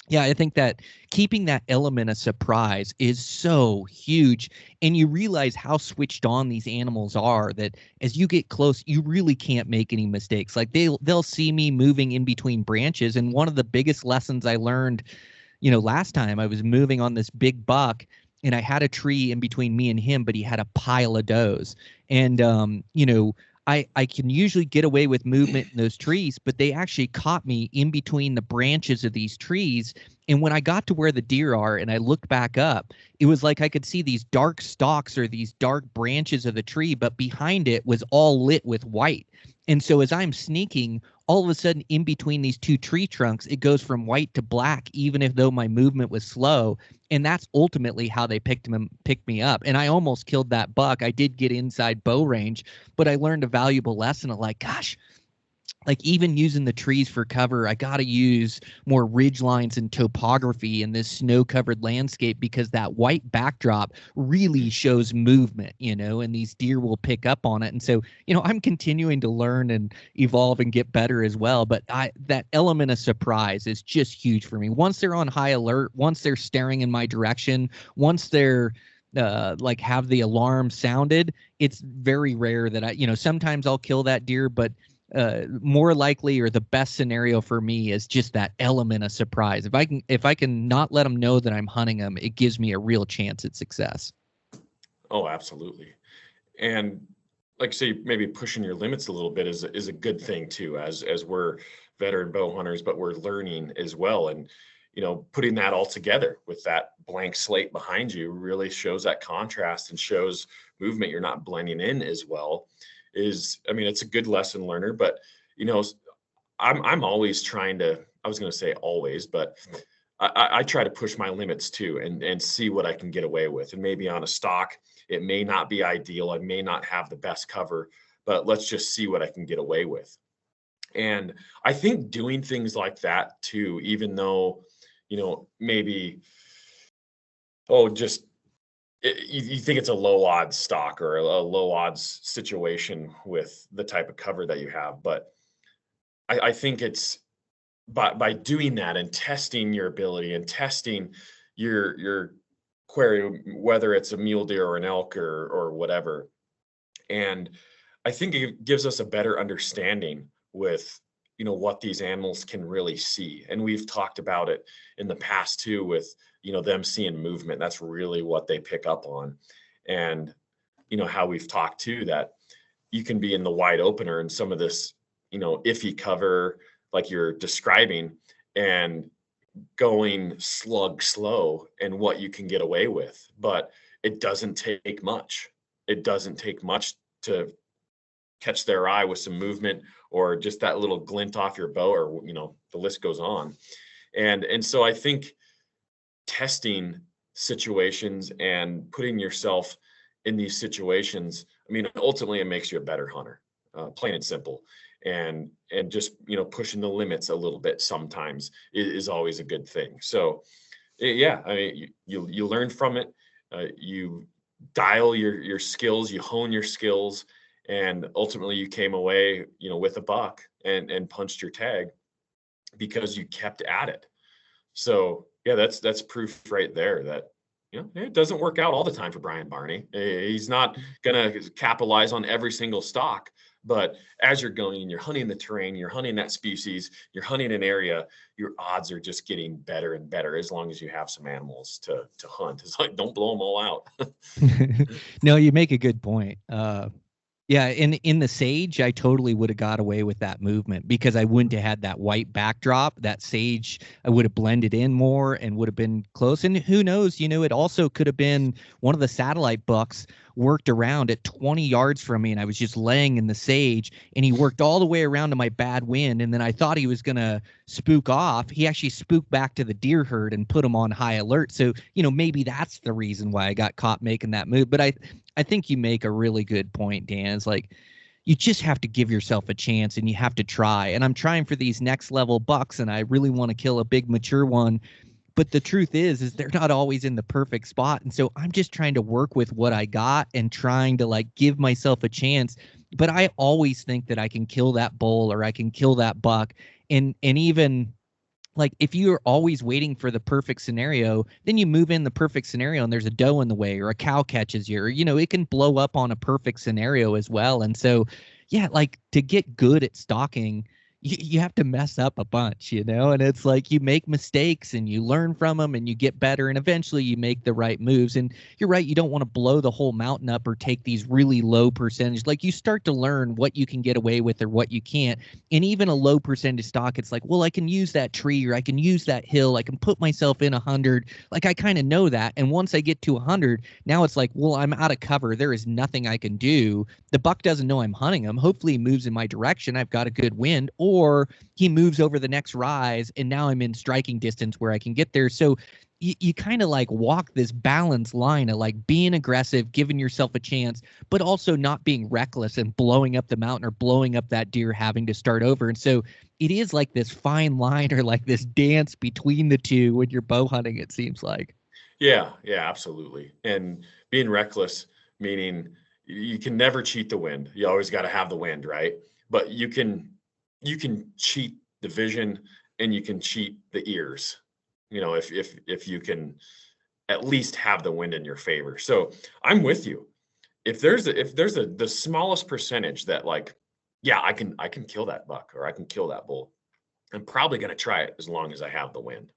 S1: yeah, I think that keeping that element of surprise is so huge. And you realize how switched on these animals are, that as you get close, you really can't make any mistakes. Like they'll see me moving in between branches. And one of the biggest lessons I learned, last time I was moving on this big buck, and I had a tree in between me and him, but he had a pile of does. And I can usually get away with movement in those trees, but they actually caught me in between the branches of these trees. And when I got to where the deer are and I looked back up, it was like I could see these dark stalks or these dark branches of the tree, but behind it was all lit with white. And so as I'm sneaking, all of a sudden in between these two tree trunks, it goes from white to black, even if though my movement was slow. And that's ultimately how they picked me up. And I almost killed that buck. I did get inside bow range, but I learned a valuable lesson of like, gosh, like even using the trees for cover, I got to use more ridge lines and topography in this snow covered landscape, because that white backdrop really shows movement, and these deer will pick up on it. And so, I'm continuing to learn and evolve and get better as well. But that element of surprise is just huge for me. Once they're on high alert, once they're staring in my direction, once they're like have the alarm sounded, it's very rare that sometimes I'll kill that deer, but more likely, or the best scenario for me, is just that element of surprise. If I can not let them know that I'm hunting them, it gives me a real chance at success.
S2: Oh, absolutely. And like say, maybe pushing your limits a little bit is a good thing too, as we're veteran bow hunters, but we're learning as well. And putting that all together with that blank slate behind you really shows that contrast and shows movement. You're not blending in as well. It's a good lesson learner, but I'm always trying to, I was going to say always, but I try to push my limits too, and see what I can get away with. And maybe on a stock, it may not be ideal. I may not have the best cover, but let's just see what I can get away with. And I think doing things like that too, even though, maybe, just you think it's a low odds stock or a low odds situation with the type of cover that you have. But I think it's by doing that and testing your ability and testing your query, whether it's a mule deer or an elk or whatever. And I think it gives us a better understanding with, what these animals can really see. And we've talked about it in the past too, with, them seeing movement. That's really what they pick up on. And, how we've talked too, that you can be in the wide opener and some of this, iffy cover, like you're describing, and going slug slow, and what you can get away with. But it doesn't take much. It doesn't take much to catch their eye with some movement or just that little glint off your bow, or, the list goes on. And so I think testing situations and putting yourself in these situations, I mean, ultimately it makes you a better hunter, plain and simple. And just, pushing the limits a little bit sometimes is always a good thing. So yeah, I mean, you learn from it, you dial your skills, you hone your skills, and ultimately you came away, with a buck and punched your tag because you kept at it. So yeah, that's proof right there that, it doesn't work out all the time for Brian Barney. He's not going to capitalize on every single stock, but as you're going and you're hunting the terrain, you're hunting that species, you're hunting an area, your odds are just getting better and better as long as you have some animals to hunt. It's like, don't blow them all out.
S1: No, you make a good point. Yeah, in the sage, I totally would have got away with that movement because I wouldn't have had that white backdrop. That sage, I would have blended in more and would have been close. And who knows, it also could have been one of the satellite bucks worked around at 20 yards from me, and I was just laying in the sage, and he worked all the way around to my bad wind, and then I thought he was going to spook off. He actually spooked back to the deer herd and put him on high alert. So, maybe that's the reason why I got caught making that move. But I think you make a really good point, Dan. It's like you just have to give yourself a chance and you have to try. And I'm trying for these next level bucks, and I really want to kill a big mature one. But the truth is they're not always in the perfect spot. And so I'm just trying to work with what I got and trying to give myself a chance. But I always think that I can kill that bull or I can kill that buck. And even if you're always waiting for the perfect scenario, then you move in the perfect scenario and there's a doe in the way or a cow catches you, or, it can blow up on a perfect scenario as well. And so, yeah, to get good at stalking, you have to mess up a bunch, and it's like you make mistakes and you learn from them and you get better and eventually you make the right moves. And you're right, you don't want to blow the whole mountain up or take these really low percentage. You start to learn what you can get away with or what you can't. And even a low percentage stock, it's like, well, I can use that tree or I can use that hill. I can put myself in 100. I kind of know that. And once I get to 100, now it's like, well, I'm out of cover. There is nothing I can do. The buck doesn't know I'm hunting him. Hopefully he moves in my direction. I've got a good wind, or he moves over the next rise and now I'm in striking distance where I can get there. So you kind of walk this balanced line of being aggressive, giving yourself a chance, but also not being reckless and blowing up the mountain or blowing up that deer having to start over. And so it is this fine line or this dance between the two when you're bow hunting, it seems like.
S2: Yeah, absolutely. And being reckless, meaning you can never cheat the wind. You always got to have the wind, right? But you can cheat the vision and you can cheat the ears, if you can at least have the wind in your favor. So I'm with you. If there's the smallest percentage that I can kill that buck or I can kill that bull, I'm probably going to try it as long as I have the wind.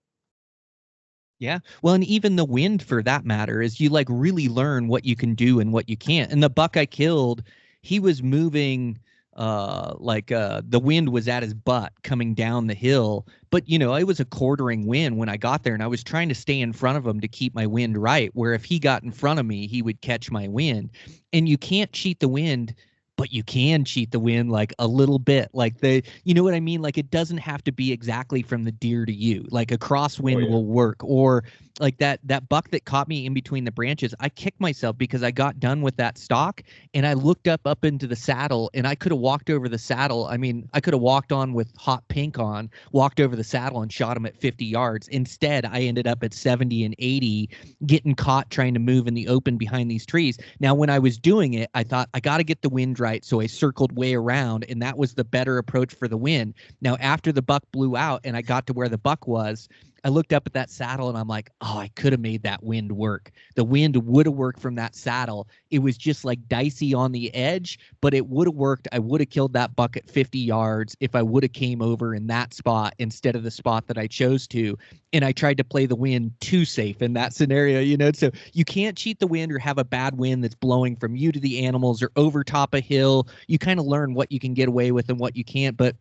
S1: Yeah. Well, and even the wind for that matter is you really learn what you can do and what you can't. And the buck I killed, he was moving the wind was at his butt coming down the hill, but it was a quartering wind when I got there, and I was trying to stay in front of him to keep my wind right, where if he got in front of me, he would catch my wind. And you can't cheat the wind, but you can cheat the wind a little bit. You know what I mean? It doesn't have to be exactly from the deer to you. A crosswind will work, or that buck that caught me in between the branches. I kicked myself because I got done with that stock and I looked up into the saddle, and I could have walked over the saddle. I mean, I could have walked on with hot pink on, walked over the saddle and shot him at 50 yards. Instead, I ended up at 70 and 80, getting caught trying to move in the open behind these trees. Now, when I was doing it, I thought I got to get the wind right. So I circled way around, and that was the better approach for the wind. Now, after the buck blew out and I got to where the buck was, I looked up at that saddle and I'm like, oh, I could have made that wind work. The wind would have worked from that saddle. It was just dicey on the edge, but it would have worked. I would have killed that buck at 50 yards if I would have came over in that spot instead of the spot that I chose to. And I tried to play the wind too safe in that scenario, so you can't cheat the wind or have a bad wind that's blowing from you to the animals or over top a hill. You kind of learn what you can get away with and what you can't. But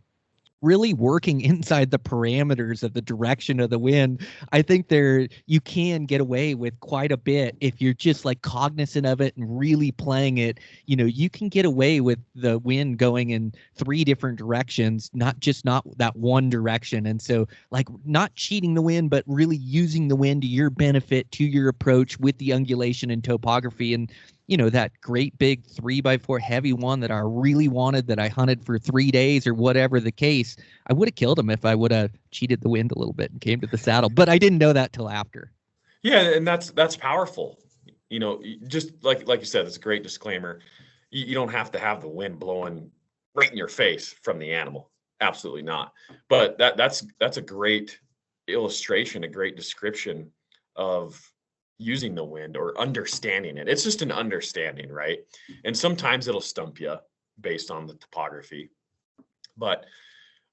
S1: really working inside the parameters of the direction of the wind, I think you can get away with quite a bit if you're just like cognizant of it and really playing it. You can get away with the wind going in 3 different directions, not that one direction. And so like not cheating the wind, but really using the wind to your benefit, to your approach with the ungulation and topography. And that great big 3x4 heavy one that I really wanted, that I hunted for 3 days or whatever the case, I would have killed him if I would have cheated the wind a little bit and came to the saddle. But I didn't know that till after.
S2: Yeah, and that's powerful. Just like you said, it's a great disclaimer. You don't have to have the wind blowing right in your face from the animal. Absolutely not. But that's a great illustration, a great description of using the wind or understanding it. It's just an understanding, right? And sometimes it'll stump you based on the topography. But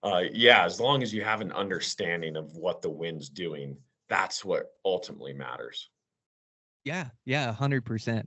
S2: as long as you have an understanding of what the wind's doing, that's what ultimately matters.
S1: Yeah, 100%.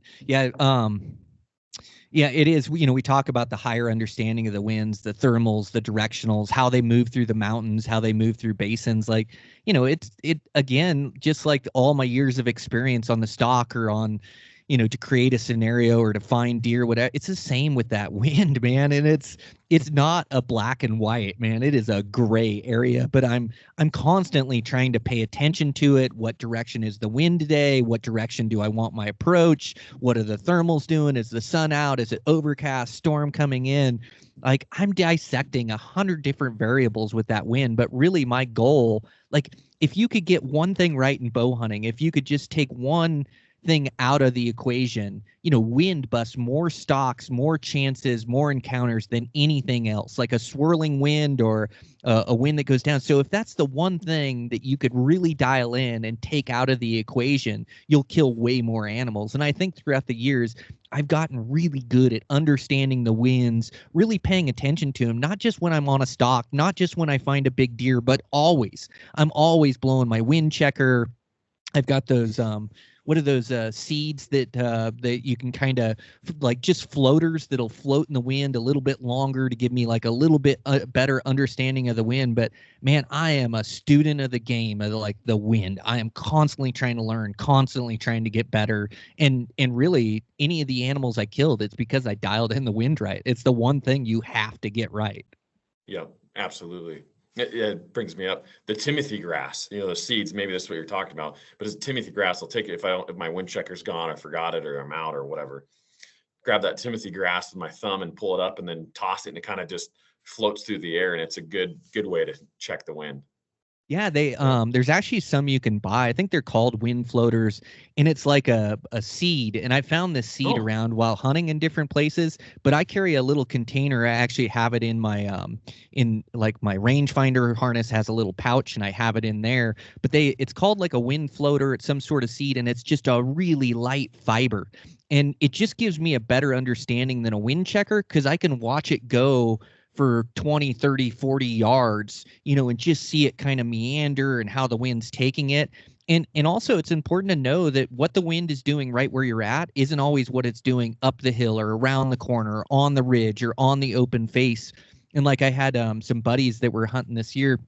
S1: Yeah, it is. We talk about the higher understanding of the winds, the thermals, the directionals, how they move through the mountains, how they move through basins. Like, it again, just like all my years of experience on the stock or on, to create a scenario or to find deer, whatever. It's the same with that wind, man. And it's not a black and white, man. It is a gray area, but I'm constantly trying to pay attention to it. What direction is the wind today? What direction do I want my approach? What are the thermals doing? Is the sun out? Is it overcast, storm coming in? Like, I'm dissecting 100 different variables with that wind, but really my goal, like, if you could get one thing right in bow hunting, if you could just take one thing out of the equation, wind busts more stocks, more chances, more encounters than anything else, like a swirling wind or a wind that goes down. So if that's the one thing that you could really dial in and take out of the equation, you'll kill way more animals. And I think throughout the years, I've gotten really good at understanding the winds, really paying attention to them, not just when I'm on a stock, not just when I find a big deer, but always. I'm always blowing my wind checker. I've got those what are those seeds that you can kind of like, just floaters that'll float in the wind a little bit longer to give me like a little bit better understanding of the wind. But man, I am a student of the game of like the wind. I am constantly trying to learn, constantly trying to get better. And really any of the animals I killed, it's because I dialed in the wind right. It's the one thing you have to get right.
S2: Yep, absolutely. It brings me up the Timothy grass, the seeds. Maybe that's what you're talking about. But as Timothy grass, I'll take it if my wind checker's gone, I forgot it, or I'm out, or whatever. Grab that Timothy grass with my thumb and pull it up, and then toss it, and it kind of just floats through the air. And it's a good way to check the wind.
S1: Yeah, there's actually some you can buy. I think they're called wind floaters, and it's like a seed. And I found this seed around while hunting in different places, but I carry a little container. I actually have it in my in like my rangefinder harness has a little pouch, and I have it in there. But it's called like a wind floater. It's some sort of seed, and it's just a really light fiber. And it just gives me a better understanding than a wind checker, because I can watch it go for 20, 30, 40 yards, and just see it kind of meander and how the wind's taking it. And also it's important to know that what the wind is doing right where you're at isn't always what it's doing up the hill or around the corner, or on the ridge or on the open face. And like I had some buddies that were hunting this year,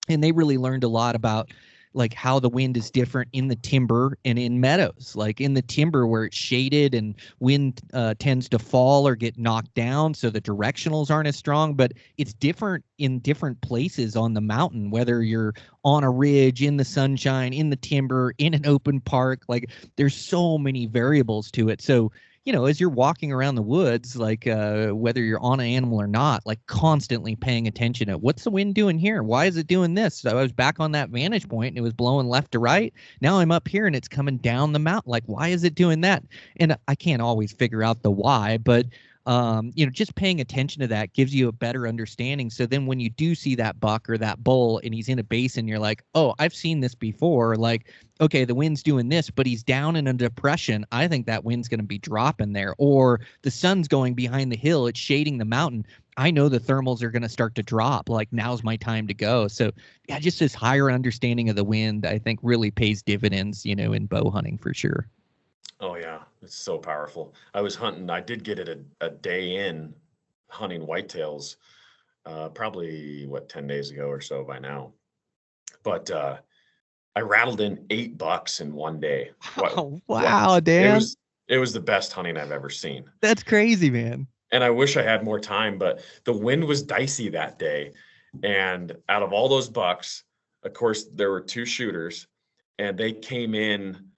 S1: and they really learned a lot about like how the wind is different in the timber and in meadows. Like in the timber where it's shaded and wind tends to fall or get knocked down, so the directionals aren't as strong. But it's different in different places on the mountain, whether you're on a ridge, in the sunshine, in the timber, in an open park. Like there's so many variables to it. So as you're walking around the woods, like whether you're on an animal or not, like constantly paying attention to what's the wind doing here? Why is it doing this? So I was back on that vantage point and it was blowing left to right. Now I'm up here and it's coming down the mountain. Like, why is it doing that? And I can't always figure out the why, but just paying attention to that gives you a better understanding. So then when you do see that buck or that bull and he's in a basin, you're like, oh, I've seen this before. Like, okay, the wind's doing this, but he's down in a depression. I think that wind's going to be dropping there. Or the sun's going behind the hill. It's shading the mountain. I know the thermals are going to start to drop. Like, now's my time to go. So yeah, just this higher understanding of the wind, I think really pays dividends, in bow hunting for sure.
S2: Oh yeah, it's so powerful. I was hunting. I did get it a day in hunting whitetails probably 10 days ago or so by now. But I rattled in 8 bucks in one day.
S1: Oh, wow,
S2: It
S1: Dan.
S2: was the best hunting I've ever seen.
S1: That's crazy, man.
S2: And I wish I had more time, but the wind was dicey that day. And out of all those bucks, of course, there were 2 shooters, and they came in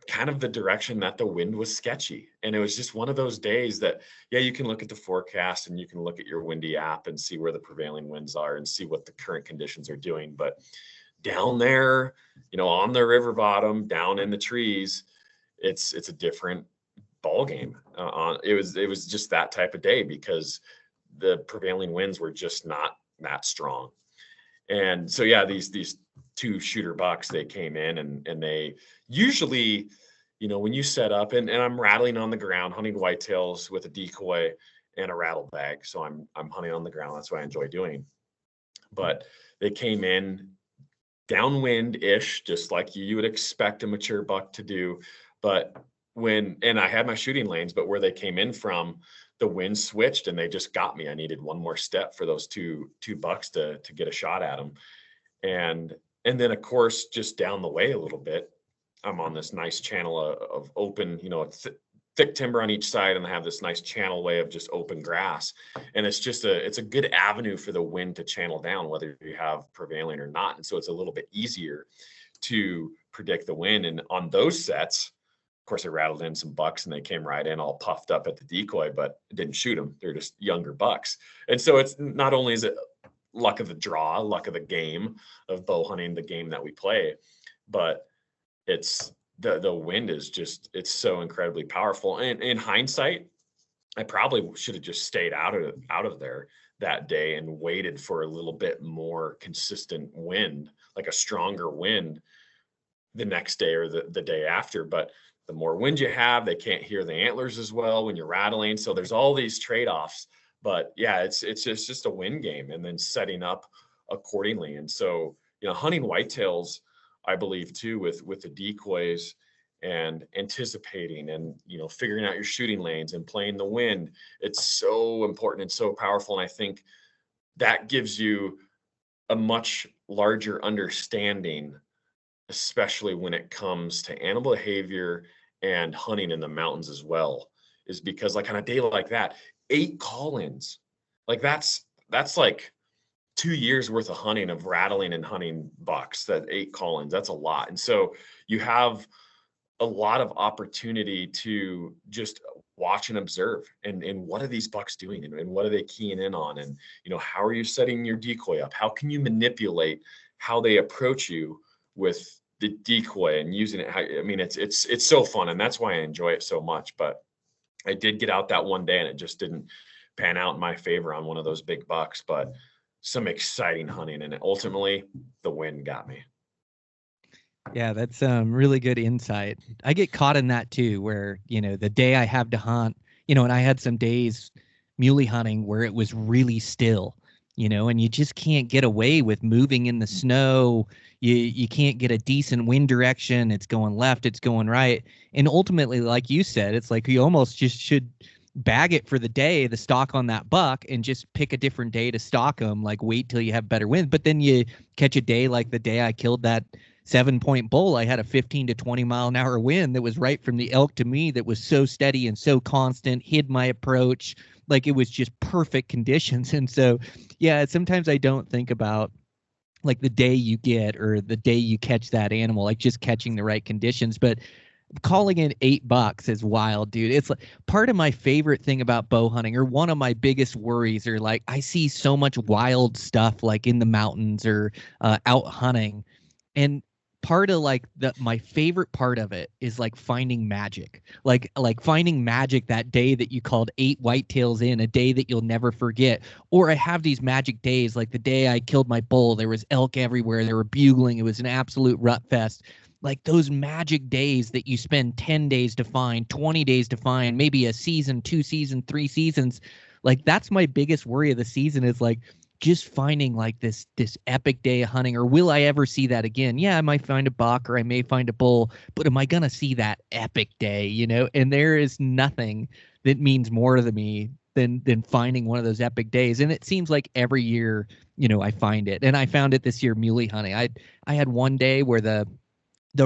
S2: kind of the direction that the wind was sketchy. And it was just one of those days that, yeah, you can look at the forecast and you can look at your windy app and see where the prevailing winds are and see what the current conditions are doing. But down there, on the river bottom, down in the trees, it's a different ball game. It was just that type of day because the prevailing winds were just not that strong. And so, yeah, these 2 shooter bucks, they came in and they usually, when you set up and I'm rattling on the ground, hunting whitetails with a decoy and a rattle bag. So I'm hunting on the ground. That's what I enjoy doing. But they came in downwind-ish, just like you would expect a mature buck to do. But and I had my shooting lanes, but where they came in from, the wind switched and they just got me. I needed one more step for those two bucks to get a shot at them. And then of course, just down the way a little bit, I'm on this nice channel of open, thick timber on each side, and I have this nice channel way of just open grass. And it's a good avenue for the wind to channel down, whether you have prevailing or not. And so it's a little bit easier to predict the wind. And on those sets, of course, I rattled in some bucks and they came right in all puffed up at the decoy, but I didn't shoot them. They're just younger bucks. And so it's not only is it luck of the draw, luck of the game of bow hunting, the game that we play, but it's the wind is just, it's so incredibly powerful. And in hindsight, I probably should have just stayed out of there that day and waited for a little bit more consistent wind, like a stronger wind the next day or the day after. But the more wind you have, they can't hear the antlers as well when you're rattling. So there's all these trade-offs, but yeah, it's just a wind game and then setting up accordingly. And so, hunting whitetails, I believe too, with the decoys and anticipating and, figuring out your shooting lanes and playing the wind, it's so important and so powerful. And I think that gives you a much larger understanding, especially when it comes to animal behavior and hunting in the mountains as well, is because like on a day like that, 8 call-ins, like that's like 2 years worth of hunting of rattling and hunting bucks. That 8 call-ins, that's a lot. And so you have a lot of opportunity to just watch and observe and what are these bucks doing and what are they keying in on? And, how are you setting your decoy up? How can you manipulate how they approach you with the decoy and using it? I mean, it's so fun. And that's why I enjoy it so much. But I did get out that one day and it just didn't pan out in my favor on one of those big bucks, but some exciting hunting. And ultimately the wind got me.
S1: Yeah, that's really good insight. I get caught in that too, where, the day I have to hunt, and I had some days muley hunting where it was really still, and you just can't get away with moving in the snow. You can't get a decent wind direction. It's going left, it's going right. And ultimately, like you said, it's like you almost just should bag it for the day, the stock on that buck, and just pick a different day to stock them, like wait till you have better wind. But then you catch a day like the day I killed that 7-point bull. I had a 15 to 20 mile an hour wind that was right from the elk to me, that was so steady and so constant, hid my approach. Like it was just perfect conditions. And so, yeah, sometimes I don't think about like the day you get or the day you catch that animal, like just catching the right conditions. But calling in 8 bucks is wild, dude. It's like part of my favorite thing about bow hunting, or one of my biggest worries, are like I see so much wild stuff like in the mountains or out hunting. And part of like my favorite part of it is like finding magic, like finding magic that day that you called 8 whitetails in, a day that you'll never forget. Or I have these magic days, like the day I killed my bull, there was elk everywhere, they were bugling, it was an absolute rut fest. Like those magic days that you spend 10 days to find, 20 days to find, maybe a season, 2 seasons, 3 seasons. Like that's my biggest worry of the season, is like just finding like this epic day of hunting. Or will I ever see that again? Yeah, I might find a buck or I may find a bull, but am I going to see that epic day, And there is nothing that means more to me than finding one of those epic days. And it seems like every year, I find it. And I found it this year muley hunting. I had one day where the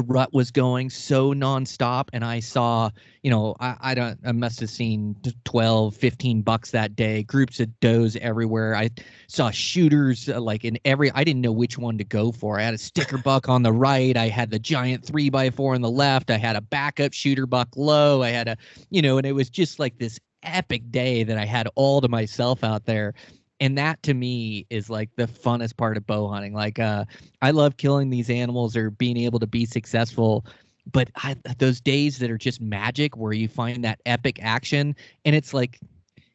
S1: rut was going so nonstop, and I saw, I must have seen 12, 15 bucks that day, groups of does everywhere. I saw shooters like I didn't know which one to go for. I had a sticker buck on the right. I had the giant 3x4 on the left. I had a backup shooter buck low. I had and it was just like this epic day that I had all to myself out there. And that to me is like the funnest part of bow hunting. Like, I love killing these animals or being able to be successful, but those days that are just magic where you find that epic action, and it's like,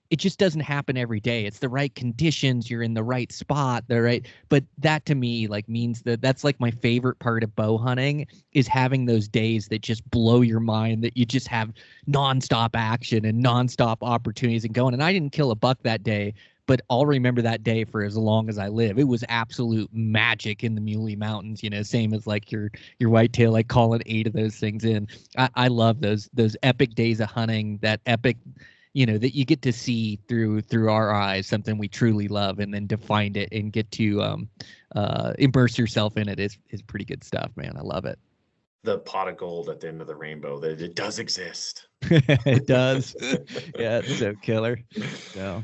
S1: it just doesn't happen every day. It's the right conditions. You're in the right spot. But that to me like means that's like my favorite part of bow hunting, is having those days that just blow your mind, that you just have nonstop action and nonstop opportunities and going. And I didn't kill a buck that day, but I'll remember that day for as long as I live. It was absolute magic in the Muley Mountains, same as like your whitetail, like calling 8 of those things in. I love those epic days of hunting, that epic, that you get to see through our eyes, something we truly love, and then to find it and get to immerse yourself in it is pretty good stuff, man. I love it.
S2: The pot of gold at the end of the rainbow, that it does exist.
S1: It does. Yeah, it's so killer. So.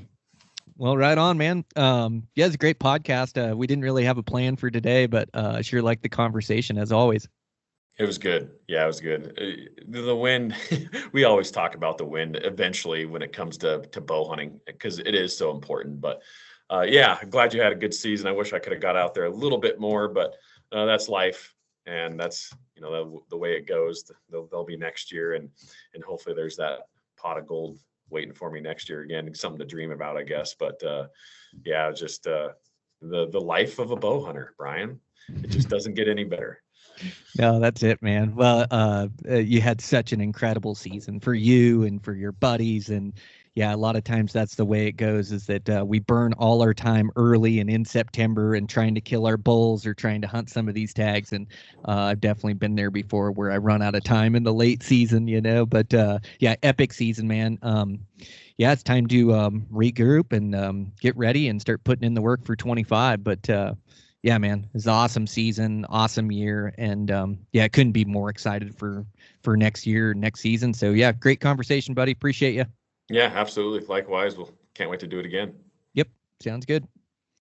S1: Well, right on, man. Yeah, it's a great podcast. We didn't really have a plan for today, but I sure like the conversation as always.
S2: It was good. Yeah, it was good. The wind, we always talk about the wind eventually when it comes to bow hunting, because it is so important. But yeah, I'm glad you had a good season. I wish I could have got out there a little bit more, but that's life. And that's, the way it goes. They'll be next year. And hopefully there's that pot of gold waiting for me next year again. Something to dream about, I guess. But yeah, just the life of a bow hunter, Brian. It just doesn't get any better.
S1: No, that's it, man. Well, you had such an incredible season for you and for your buddies. And yeah, a lot of times that's the way it goes, is that we burn all our time early and in September and trying to kill our bulls or trying to hunt some of these tags. And I've definitely been there before where I run out of time in the late season, but yeah, epic season, man. Yeah, it's time to regroup and get ready and start putting in the work for 25. But yeah, man, it was an awesome season, awesome year. And yeah, I couldn't be more excited for next year, next season. So yeah, great conversation, buddy. Appreciate you.
S2: Yeah, absolutely. Likewise. Well, can't wait to do it again.
S1: Yep. Sounds good.